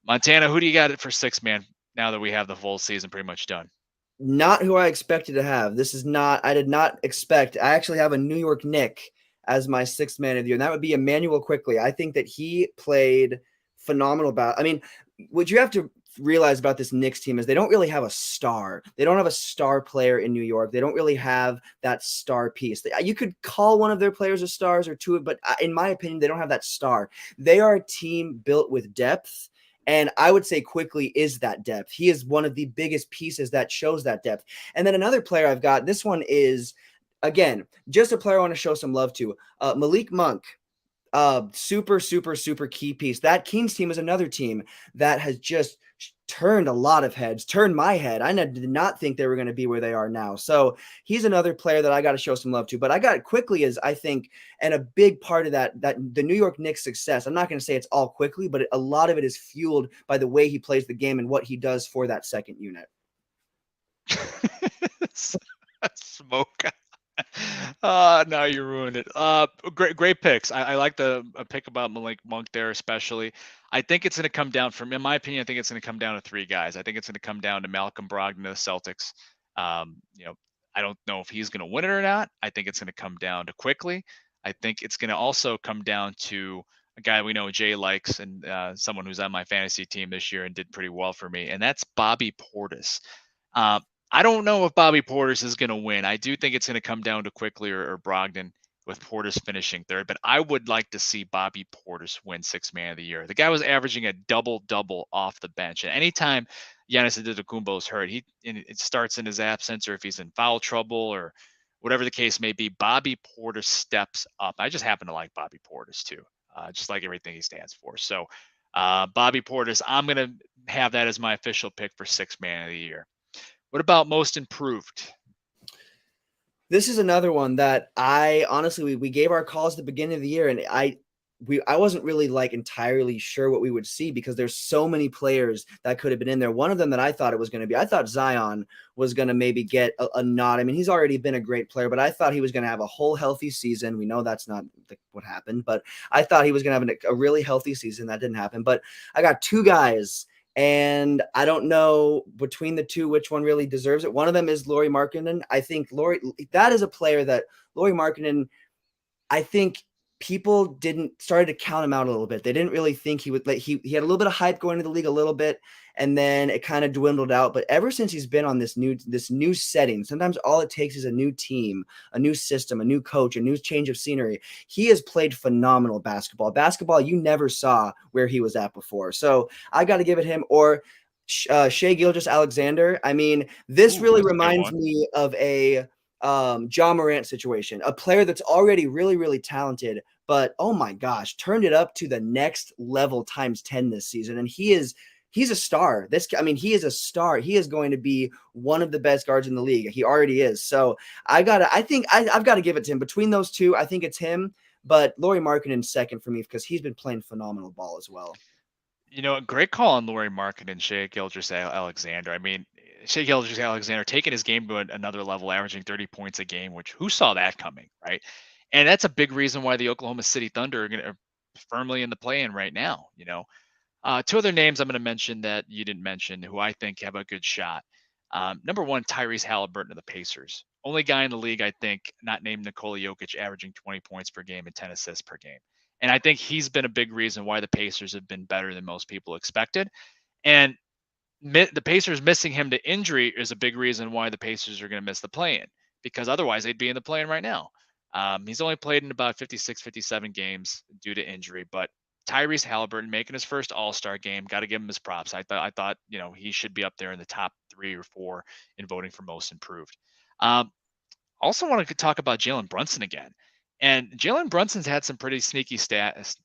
Montana, who do you got for sixth man now that we have the full season pretty much done? Not who I expected to have. I did not expect. I actually have a New York Knick as my sixth man of the year, and that would be Immanuel Quickley. I think that he played phenomenal. I mean, what you have to realize about this Knicks team is they don't really have a star. They don't have a star player in New York. They don't really have that star piece. You could call one of their players a stars or two, but in my opinion, they don't have that star. They are a team built with depth. And I would say Quickley is that depth. He is one of the biggest pieces that shows that depth. And then another player I've got, this one is, again, just a player I want to show some love to. Malik Monk. Super, super, super key piece. That Kings team is another team that has just turned a lot of heads, turned my head. I did not think they were going to be where they are now. So he's another player that I got to show some love to. But I got Quickley as, I think, and a big part of that the New York Knicks success. I'm not going to say it's all Quickley, but a lot of it is fueled by the way he plays the game and what he does for that second unit. Smoke. Now you ruined it. Great picks. I like the pick about Malik Monk there, especially. I think it's going to come down in my opinion, I think it's going to come down to three guys. I think it's going to come down to Malcolm Brogdon of the Celtics. I don't know if he's going to win it or not. I think it's going to come down to Quickley. I think it's going to also come down to a guy we know Jay likes and someone who's on my fantasy team this year and did pretty well for me, and that's Bobby Portis. I don't know if Bobby Portis is going to win. I do think it's going to come down to Quickly or Brogdon, with Portis finishing third. But I would like to see Bobby Portis win Sixth Man of the Year. The guy was averaging a double-double off the bench, and anytime Giannis Antetokounmpo is hurt, it starts in his absence, or if he's in foul trouble, or whatever the case may be, Bobby Portis steps up. I just happen to like Bobby Portis too, just like everything he stands for. So Bobby Portis, I'm going to have that as my official pick for Sixth Man of the Year. What about most improved? This is another one that I honestly we gave our calls at the beginning of the year, and I wasn't really like entirely sure what we would see because there's so many players that could have been in there. One of them that I thought it was going to be, I thought Zion was going to maybe get a nod. I mean, he's already been a great player, but I thought he was going to have a whole healthy season. We know that's not what happened, but I thought he was going to have a really healthy season. That didn't happen. But I got two guys, and I don't know between the two which one really deserves it. One of them is Lauri Markkanen. I think that is a player that Lauri Markkanen, I think people started to count him out a little bit. They didn't really think he would. Like he had a little bit of hype going into the league a little bit, and then it kind of dwindled out. But ever since he's been on this new setting, sometimes all it takes is a new team, a new system, a new coach, a new change of scenery. He has played phenomenal basketball. Basketball you never saw where he was at before. So I got to give it him. Or Shai Gilgeous-Alexander. I mean, this really reminds me of a Ja Morant situation, a player that's already really, really talented, but oh my gosh, turned it up to the next level times 10 this season. And he's a star. He is a star. He is going to be one of the best guards in the league. He already is. So I've got to give it to him. Between those two, I think it's him, but Lauri Markkanen second for me because he's been playing phenomenal ball as well. You know, great call on Lauri Markkanen and Shai Gilgeous-Alexander. I mean, Shai Gilgeous-Alexander taking his game to another level, averaging 30 points a game, which who saw that coming, right? And that's a big reason why the Oklahoma City Thunder are firmly in the play-in right now. You know, two other names I'm going to mention that you didn't mention, who I think have a good shot. Number one, Tyrese Halliburton of the Pacers. Only guy in the league, I think, not named Nikola Jokic, averaging 20 points per game and 10 assists per game. And I think he's been a big reason why the Pacers have been better than most people expected. And the Pacers missing him to injury is a big reason why the Pacers are going to miss the play-in, because otherwise they'd be in the play-in right now. He's only played in about 56, 57 games due to injury, but Tyrese Halliburton making his first All-Star game, got to give him his props. I thought, you know, he should be up there in the top 3 or 4 in voting for most improved. Also want to talk about Jalen Brunson again. And Jalen Brunson's had some pretty sneaky stats.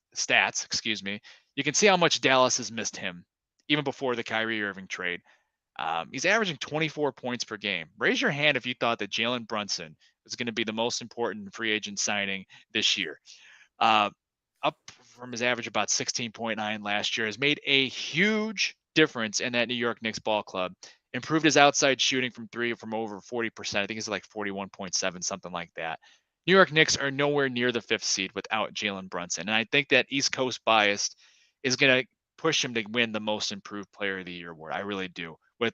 Excuse me. You can see how much Dallas has missed him, even before the Kyrie Irving trade. He's averaging 24 points per game. Raise your hand if you thought that Jalen Brunson was going to be the most important free agent signing this year. Up from his average about 16.9 last year, has made a huge difference in that New York Knicks ball club. Improved his outside shooting from three from over 40%. I think it's like 41.7, something like that. New York Knicks are nowhere near the 5th seed without Jalen Brunson. And I think that East Coast bias is going to push him to win the most improved player of the year award. I really do. With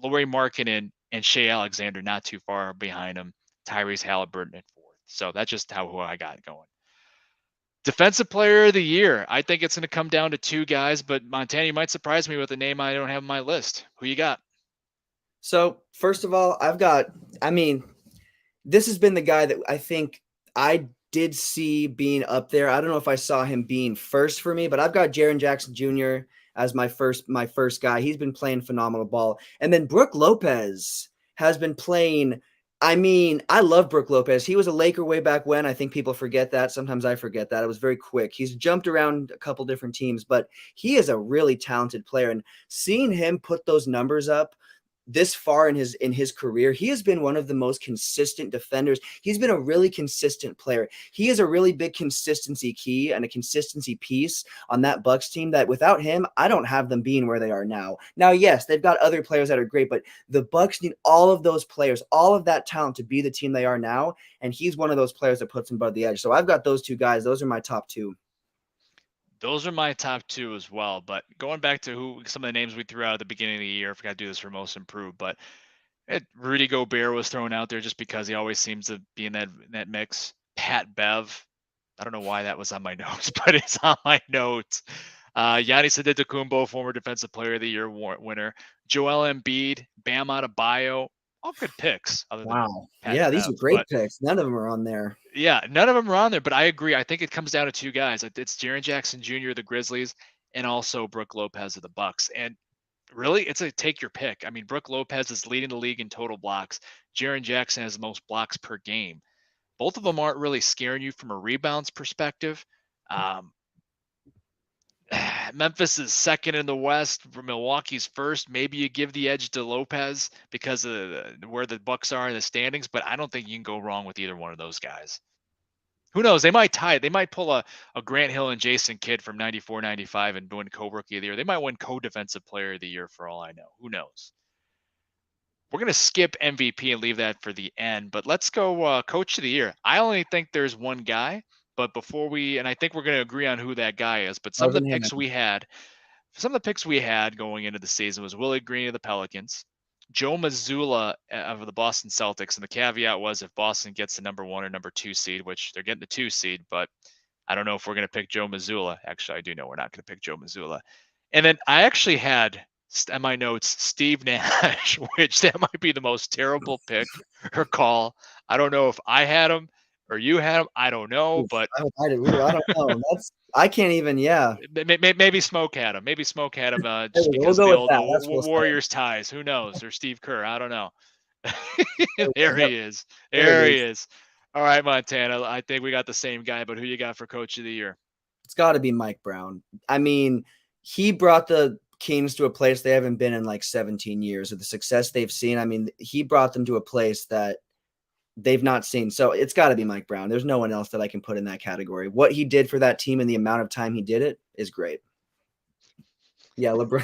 Lauri Markkanen and Shai Alexander not too far behind him, Tyrese Halliburton in 4th. So that's just who I got going. Defensive player of the year. I think it's going to come down to 2 guys, but Montana, you might surprise me with a name I don't have on my list. Who you got? So first of all, this has been the guy that I think I did see being up there. I don't know if I saw him being first for me, but I've got Jaren Jackson Jr. as my first guy. He's been playing phenomenal ball. And then Brook Lopez has been playing. I love Brook Lopez. He was a Laker way back when. I think people forget that. Sometimes I forget that. It was very quick. He's jumped around a couple different teams, but he is a really talented player. And seeing him put those numbers up this far in his career, he has been one of the most consistent defenders. He's been a really consistent player. He is a really big consistency key and a consistency piece on that Bucks team that without him, I don't have them being where they are now. Now, yes, they've got other players that are great, but the Bucks need all of those players, all of that talent to be the team they are now. And he's one of those players that puts them above the edge. So I've got those 2 guys. Those are my top 2. Those are my top 2 as well. But going back to some of the names we threw out at the beginning of the year, I forgot to do this for most improved, but Rudy Gobert was thrown out there just because he always seems to be in that mix. Pat Bev, I don't know why that was on my notes, but it's on my notes. Giannis Antetokounmpo, former Defensive Player of the Year winner. Joel Embiid, Bam Adebayo, all good picks other than Wow. Pat Yeah, these Bev. are great But picks. None of them are on there. yeah, none of them are on there. But I agree. I think it comes down to two guys. It's Jaren Jackson Jr. of the Grizzlies and also Brooke Lopez of the Bucks. And really, it's a take your pick. I mean, Brooke Lopez is leading the league in total blocks. Jaren Jackson has the most blocks per game. Both of them aren't really scaring you from a rebounds perspective. Um, Memphis is second in the West. Milwaukee's first. Maybe you give the edge to Lopez because of where the Bucks are in the standings, but I don't think you can go wrong with either one of those guys. Who knows? They might tie it. They might pull a Grant Hill and Jason Kidd from 94, 95 and win co-rookie of the year. They might win co-defensive player of the year for all I know. Who knows? We're going to skip MVP and leave that for the end, but let's go coach of the year. I only think there's one guy, but before we, and I think we're going to agree on who that guy is, but some of the picks we had going into the season was Willie Green of the Pelicans, Joe Mazzulla of the Boston Celtics. And the caveat was if Boston gets the number 1 or number 2 seed, which they're getting the 2 seed, but I don't know if we're going to pick Joe Mazzulla. Actually, I do know we're not going to pick Joe Mazzulla. And then I actually had in my notes Steve Nash, which that might be the most terrible pick or call. I don't know if I had him or you had him. I don't know, but I don't know. I can't even. Yeah, maybe Smoke had him. Maybe Smoke had him just we'll because go the with old that. That's what we'll Warriors ties. Who knows? Or Steve Kerr. I don't know. say. There Yep, he is. there There it he is. is. All right, Montana. I think we got the same guy, but who you got for coach of the year? It's got to be Mike Brown. I mean, he brought the Kings to a place they haven't been in like 17 years. With the success they've seen, I mean, he brought them to a place that they've not seen. So it's got to be Mike Brown. There's no one else that I can put in that category. What he did for that team and the amount of time he did it is great. Yeah, LeBron.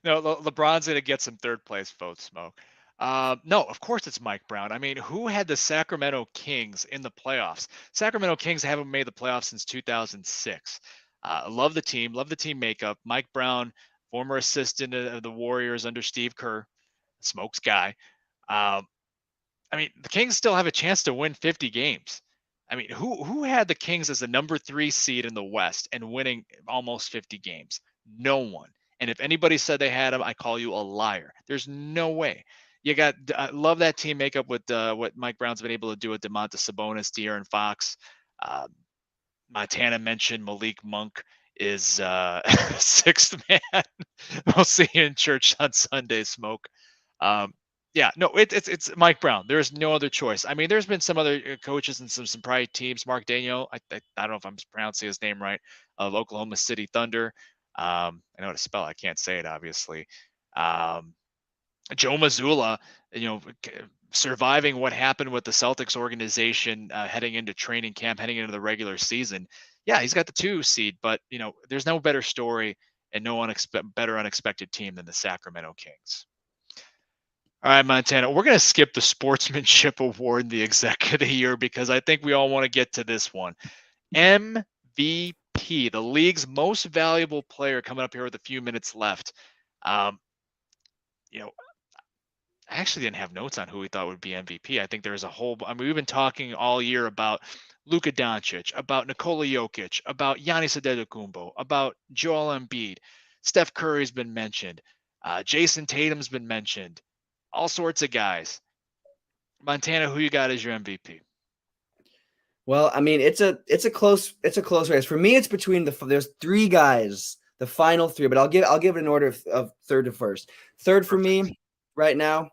No, LeBron's going to get some third place votes, Smoke. No, of course it's Mike Brown. I mean, who had the Sacramento Kings in the playoffs? Sacramento Kings haven't made the playoffs since 2006. Love the team makeup. Mike Brown, former assistant of the Warriors under Steve Kerr, Smoke's guy. I mean, the Kings still have a chance to win 50 games. I mean, who had the Kings as the number 3 seed in the West and winning almost 50 games? No one. And if anybody said they had them, I call you a liar. There's no way. You got I love that team makeup with what Mike Brown's been able to do with Domantas Sabonis, De'Aaron Fox. Montana mentioned Malik Monk is sixth man. We'll see you in church on Sunday, Smoke. Yeah, no, it's Mike Brown. There's no other choice. I mean, there's been some other coaches and some probably teams. Mark Daniel, I don't know if I'm pronouncing his name right, of Oklahoma City Thunder. I know how to spell. I can't say it, obviously. Joe Mazzulla, surviving what happened with the Celtics organization heading into training camp, heading into the regular season. Yeah, he's got the 2 seed, but there's no better story and no better unexpected team than the Sacramento Kings. All right, Montana, we're going to skip the sportsmanship award, the exec of the year, because I think we all want to get to this one. MVP, the league's most valuable player, coming up here with a few minutes left. I actually didn't have notes on who we thought would be MVP. I think there's a whole, we've been talking all year about Luka Doncic, about Nikola Jokic, about Giannis Antetokounmpo, about Joel Embiid. Steph Curry's been mentioned. Jason Tatum's been mentioned. All sorts of guys. Montana, who you got as your MVP? Well, I mean, it's a close race. For me, it's between there's 3 guys, the final 3, but I'll give it an order of third to first. Third for me right now,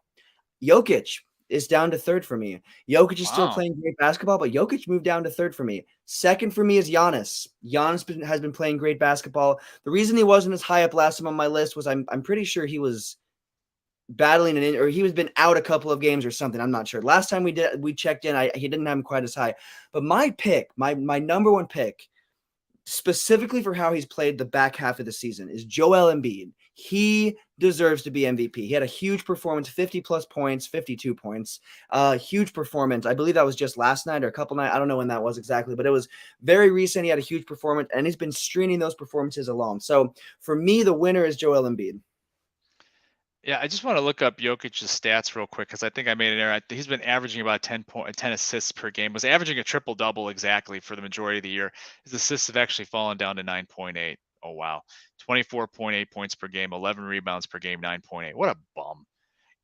Jokic is down to third for me. Jokic is still playing great basketball, but Jokic moved down to third for me. Second for me is Giannis. Giannis has been playing great basketball. The reason he wasn't as high up last time on my list was I'm pretty sure he was battling or he was been out a couple of games or something. I'm not sure. Last time we checked in, he didn't have him quite as high. But my pick, my number 1 pick, specifically for how he's played the back half of the season, is Joel Embiid. He deserves to be MVP. He had a huge performance, 50 plus points, 52 points, huge performance. I believe that was just last night or a couple nights. I don't know when that was exactly, but it was very recent. He had a huge performance and he's been stringing those performances along. So for me, the winner is Joel Embiid. Yeah, I just want to look up Jokic's stats real quick because I think I made an error. He's been averaging about 10 assists per game. Was averaging a triple double exactly for the majority of the year. His assists have actually fallen down to 9.8. Oh wow, 24.8 points per game, 11 rebounds per game, 9.8. What a bum.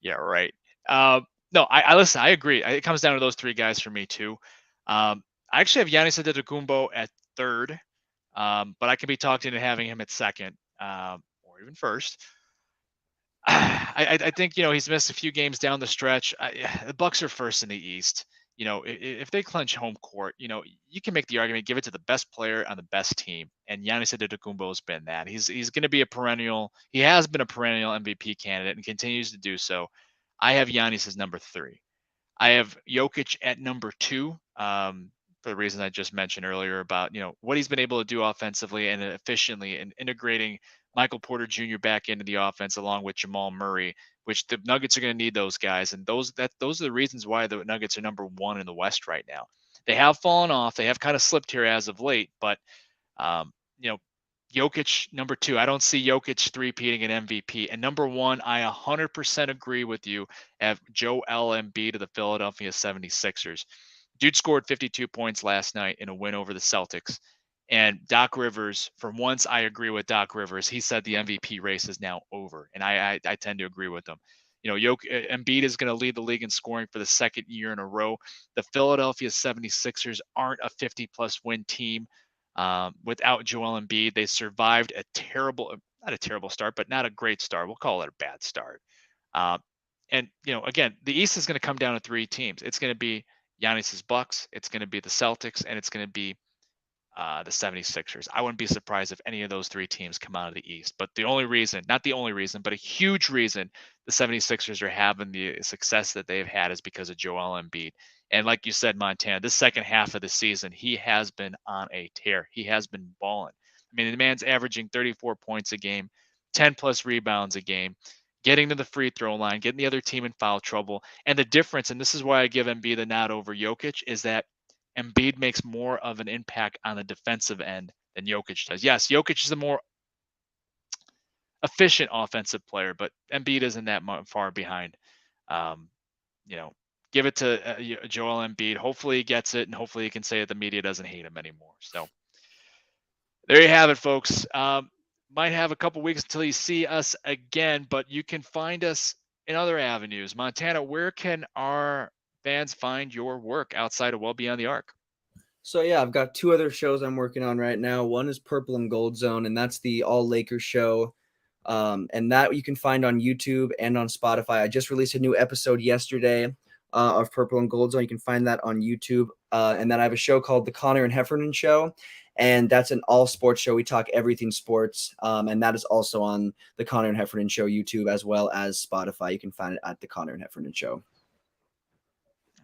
Yeah, right. No, I listen. I agree. It comes down to those three guys for me too. I actually have Giannis Antetokounmpo at third, but I can be talked into having him at second, or even first. I think he's missed a few games down the stretch. The Bucks are first in the East. If they clinch home court, you can make the argument, give it to the best player on the best team, and Giannis Antetokounmpo has been that. He's going to be a perennial. He has been a perennial MVP candidate and continues to do so. I have Giannis as number 3. I have Jokic at number 2, for the reason I just mentioned earlier about what he's been able to do offensively and efficiently, and integrating Michael Porter Jr. back into the offense along with Jamal Murray, which the Nuggets are going to need those guys, and those are the reasons why the Nuggets are number 1 in the West right now. They have fallen off. They have kind of slipped here as of late, but Jokic number 2. I don't see Jokic three-peating an MVP. And number 1, I 100% agree with you. Have Joel Embiid of the Philadelphia 76ers. Dude scored 52 points last night in a win over the Celtics. And Doc Rivers, for once, I agree with Doc Rivers. He said the MVP race is now over, and I tend to agree with him. Embiid is going to lead the league in scoring for the second year in a row. The Philadelphia 76ers aren't a 50-plus win team. Without Joel Embiid, they survived not a terrible start, but not a great start. We'll call it a bad start. And again, the East is going to come down to 3 teams. It's going to be Giannis's Bucks, it's going to be the Celtics, and it's going to be the 76ers. I wouldn't be surprised if any of those 3 teams come out of the East. But not the only reason, but a huge reason the 76ers are having the success that they've had is because of Joel Embiid. And like you said, Montana, this second half of the season, he has been on a tear. He has been balling. I mean, the man's averaging 34 points a game, 10 plus rebounds a game, getting to the free throw line, getting the other team in foul trouble. And the difference, and this is why I give Embiid the nod over Jokic, is that Embiid makes more of an impact on the defensive end than Jokic does. Yes, Jokic is a more efficient offensive player, but Embiid isn't that far behind. Give it to Joel Embiid. Hopefully he gets it, and hopefully he can say that the media doesn't hate him anymore. So there you have it, folks. Might have a couple weeks until you see us again, but you can find us in other avenues. Montana, where can our fans find your work outside of Well Beyond the Arc? So yeah, I've got 2 other shows I'm working on right now. One is Purple and Gold Zone, and that's the all Lakers show. And that you can find on YouTube and on Spotify. I just released a new episode yesterday of Purple and Gold Zone. You can find that on YouTube. And then I have a show called The Connor and Heffernan Show, and that's an all sports show. We talk everything sports, and that is also on The Connor and Heffernan Show YouTube as well as Spotify. You can find it at The Connor and Heffernan Show.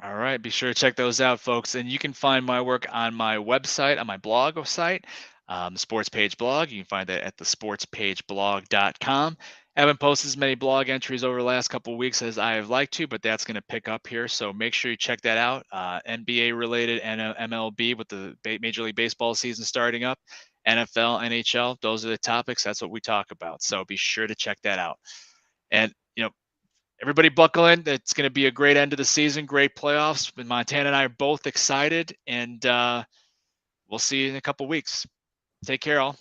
All right. Be sure to check those out, folks. And you can find my work on my website, on my blog site, the Sports Page blog. You can find that at thesportspageblog.com. I haven't posted as many blog entries over the last couple of weeks as I have liked to, but that's going to pick up here. So make sure you check that out. NBA related and MLB with the Major League Baseball season starting up, NFL, NHL. Those are the topics. That's what we talk about. So be sure to check that out. And, everybody buckle in. It's going to be a great end of the season, great playoffs. Montana and I are both excited, and we'll see you in a couple weeks. Take care, all.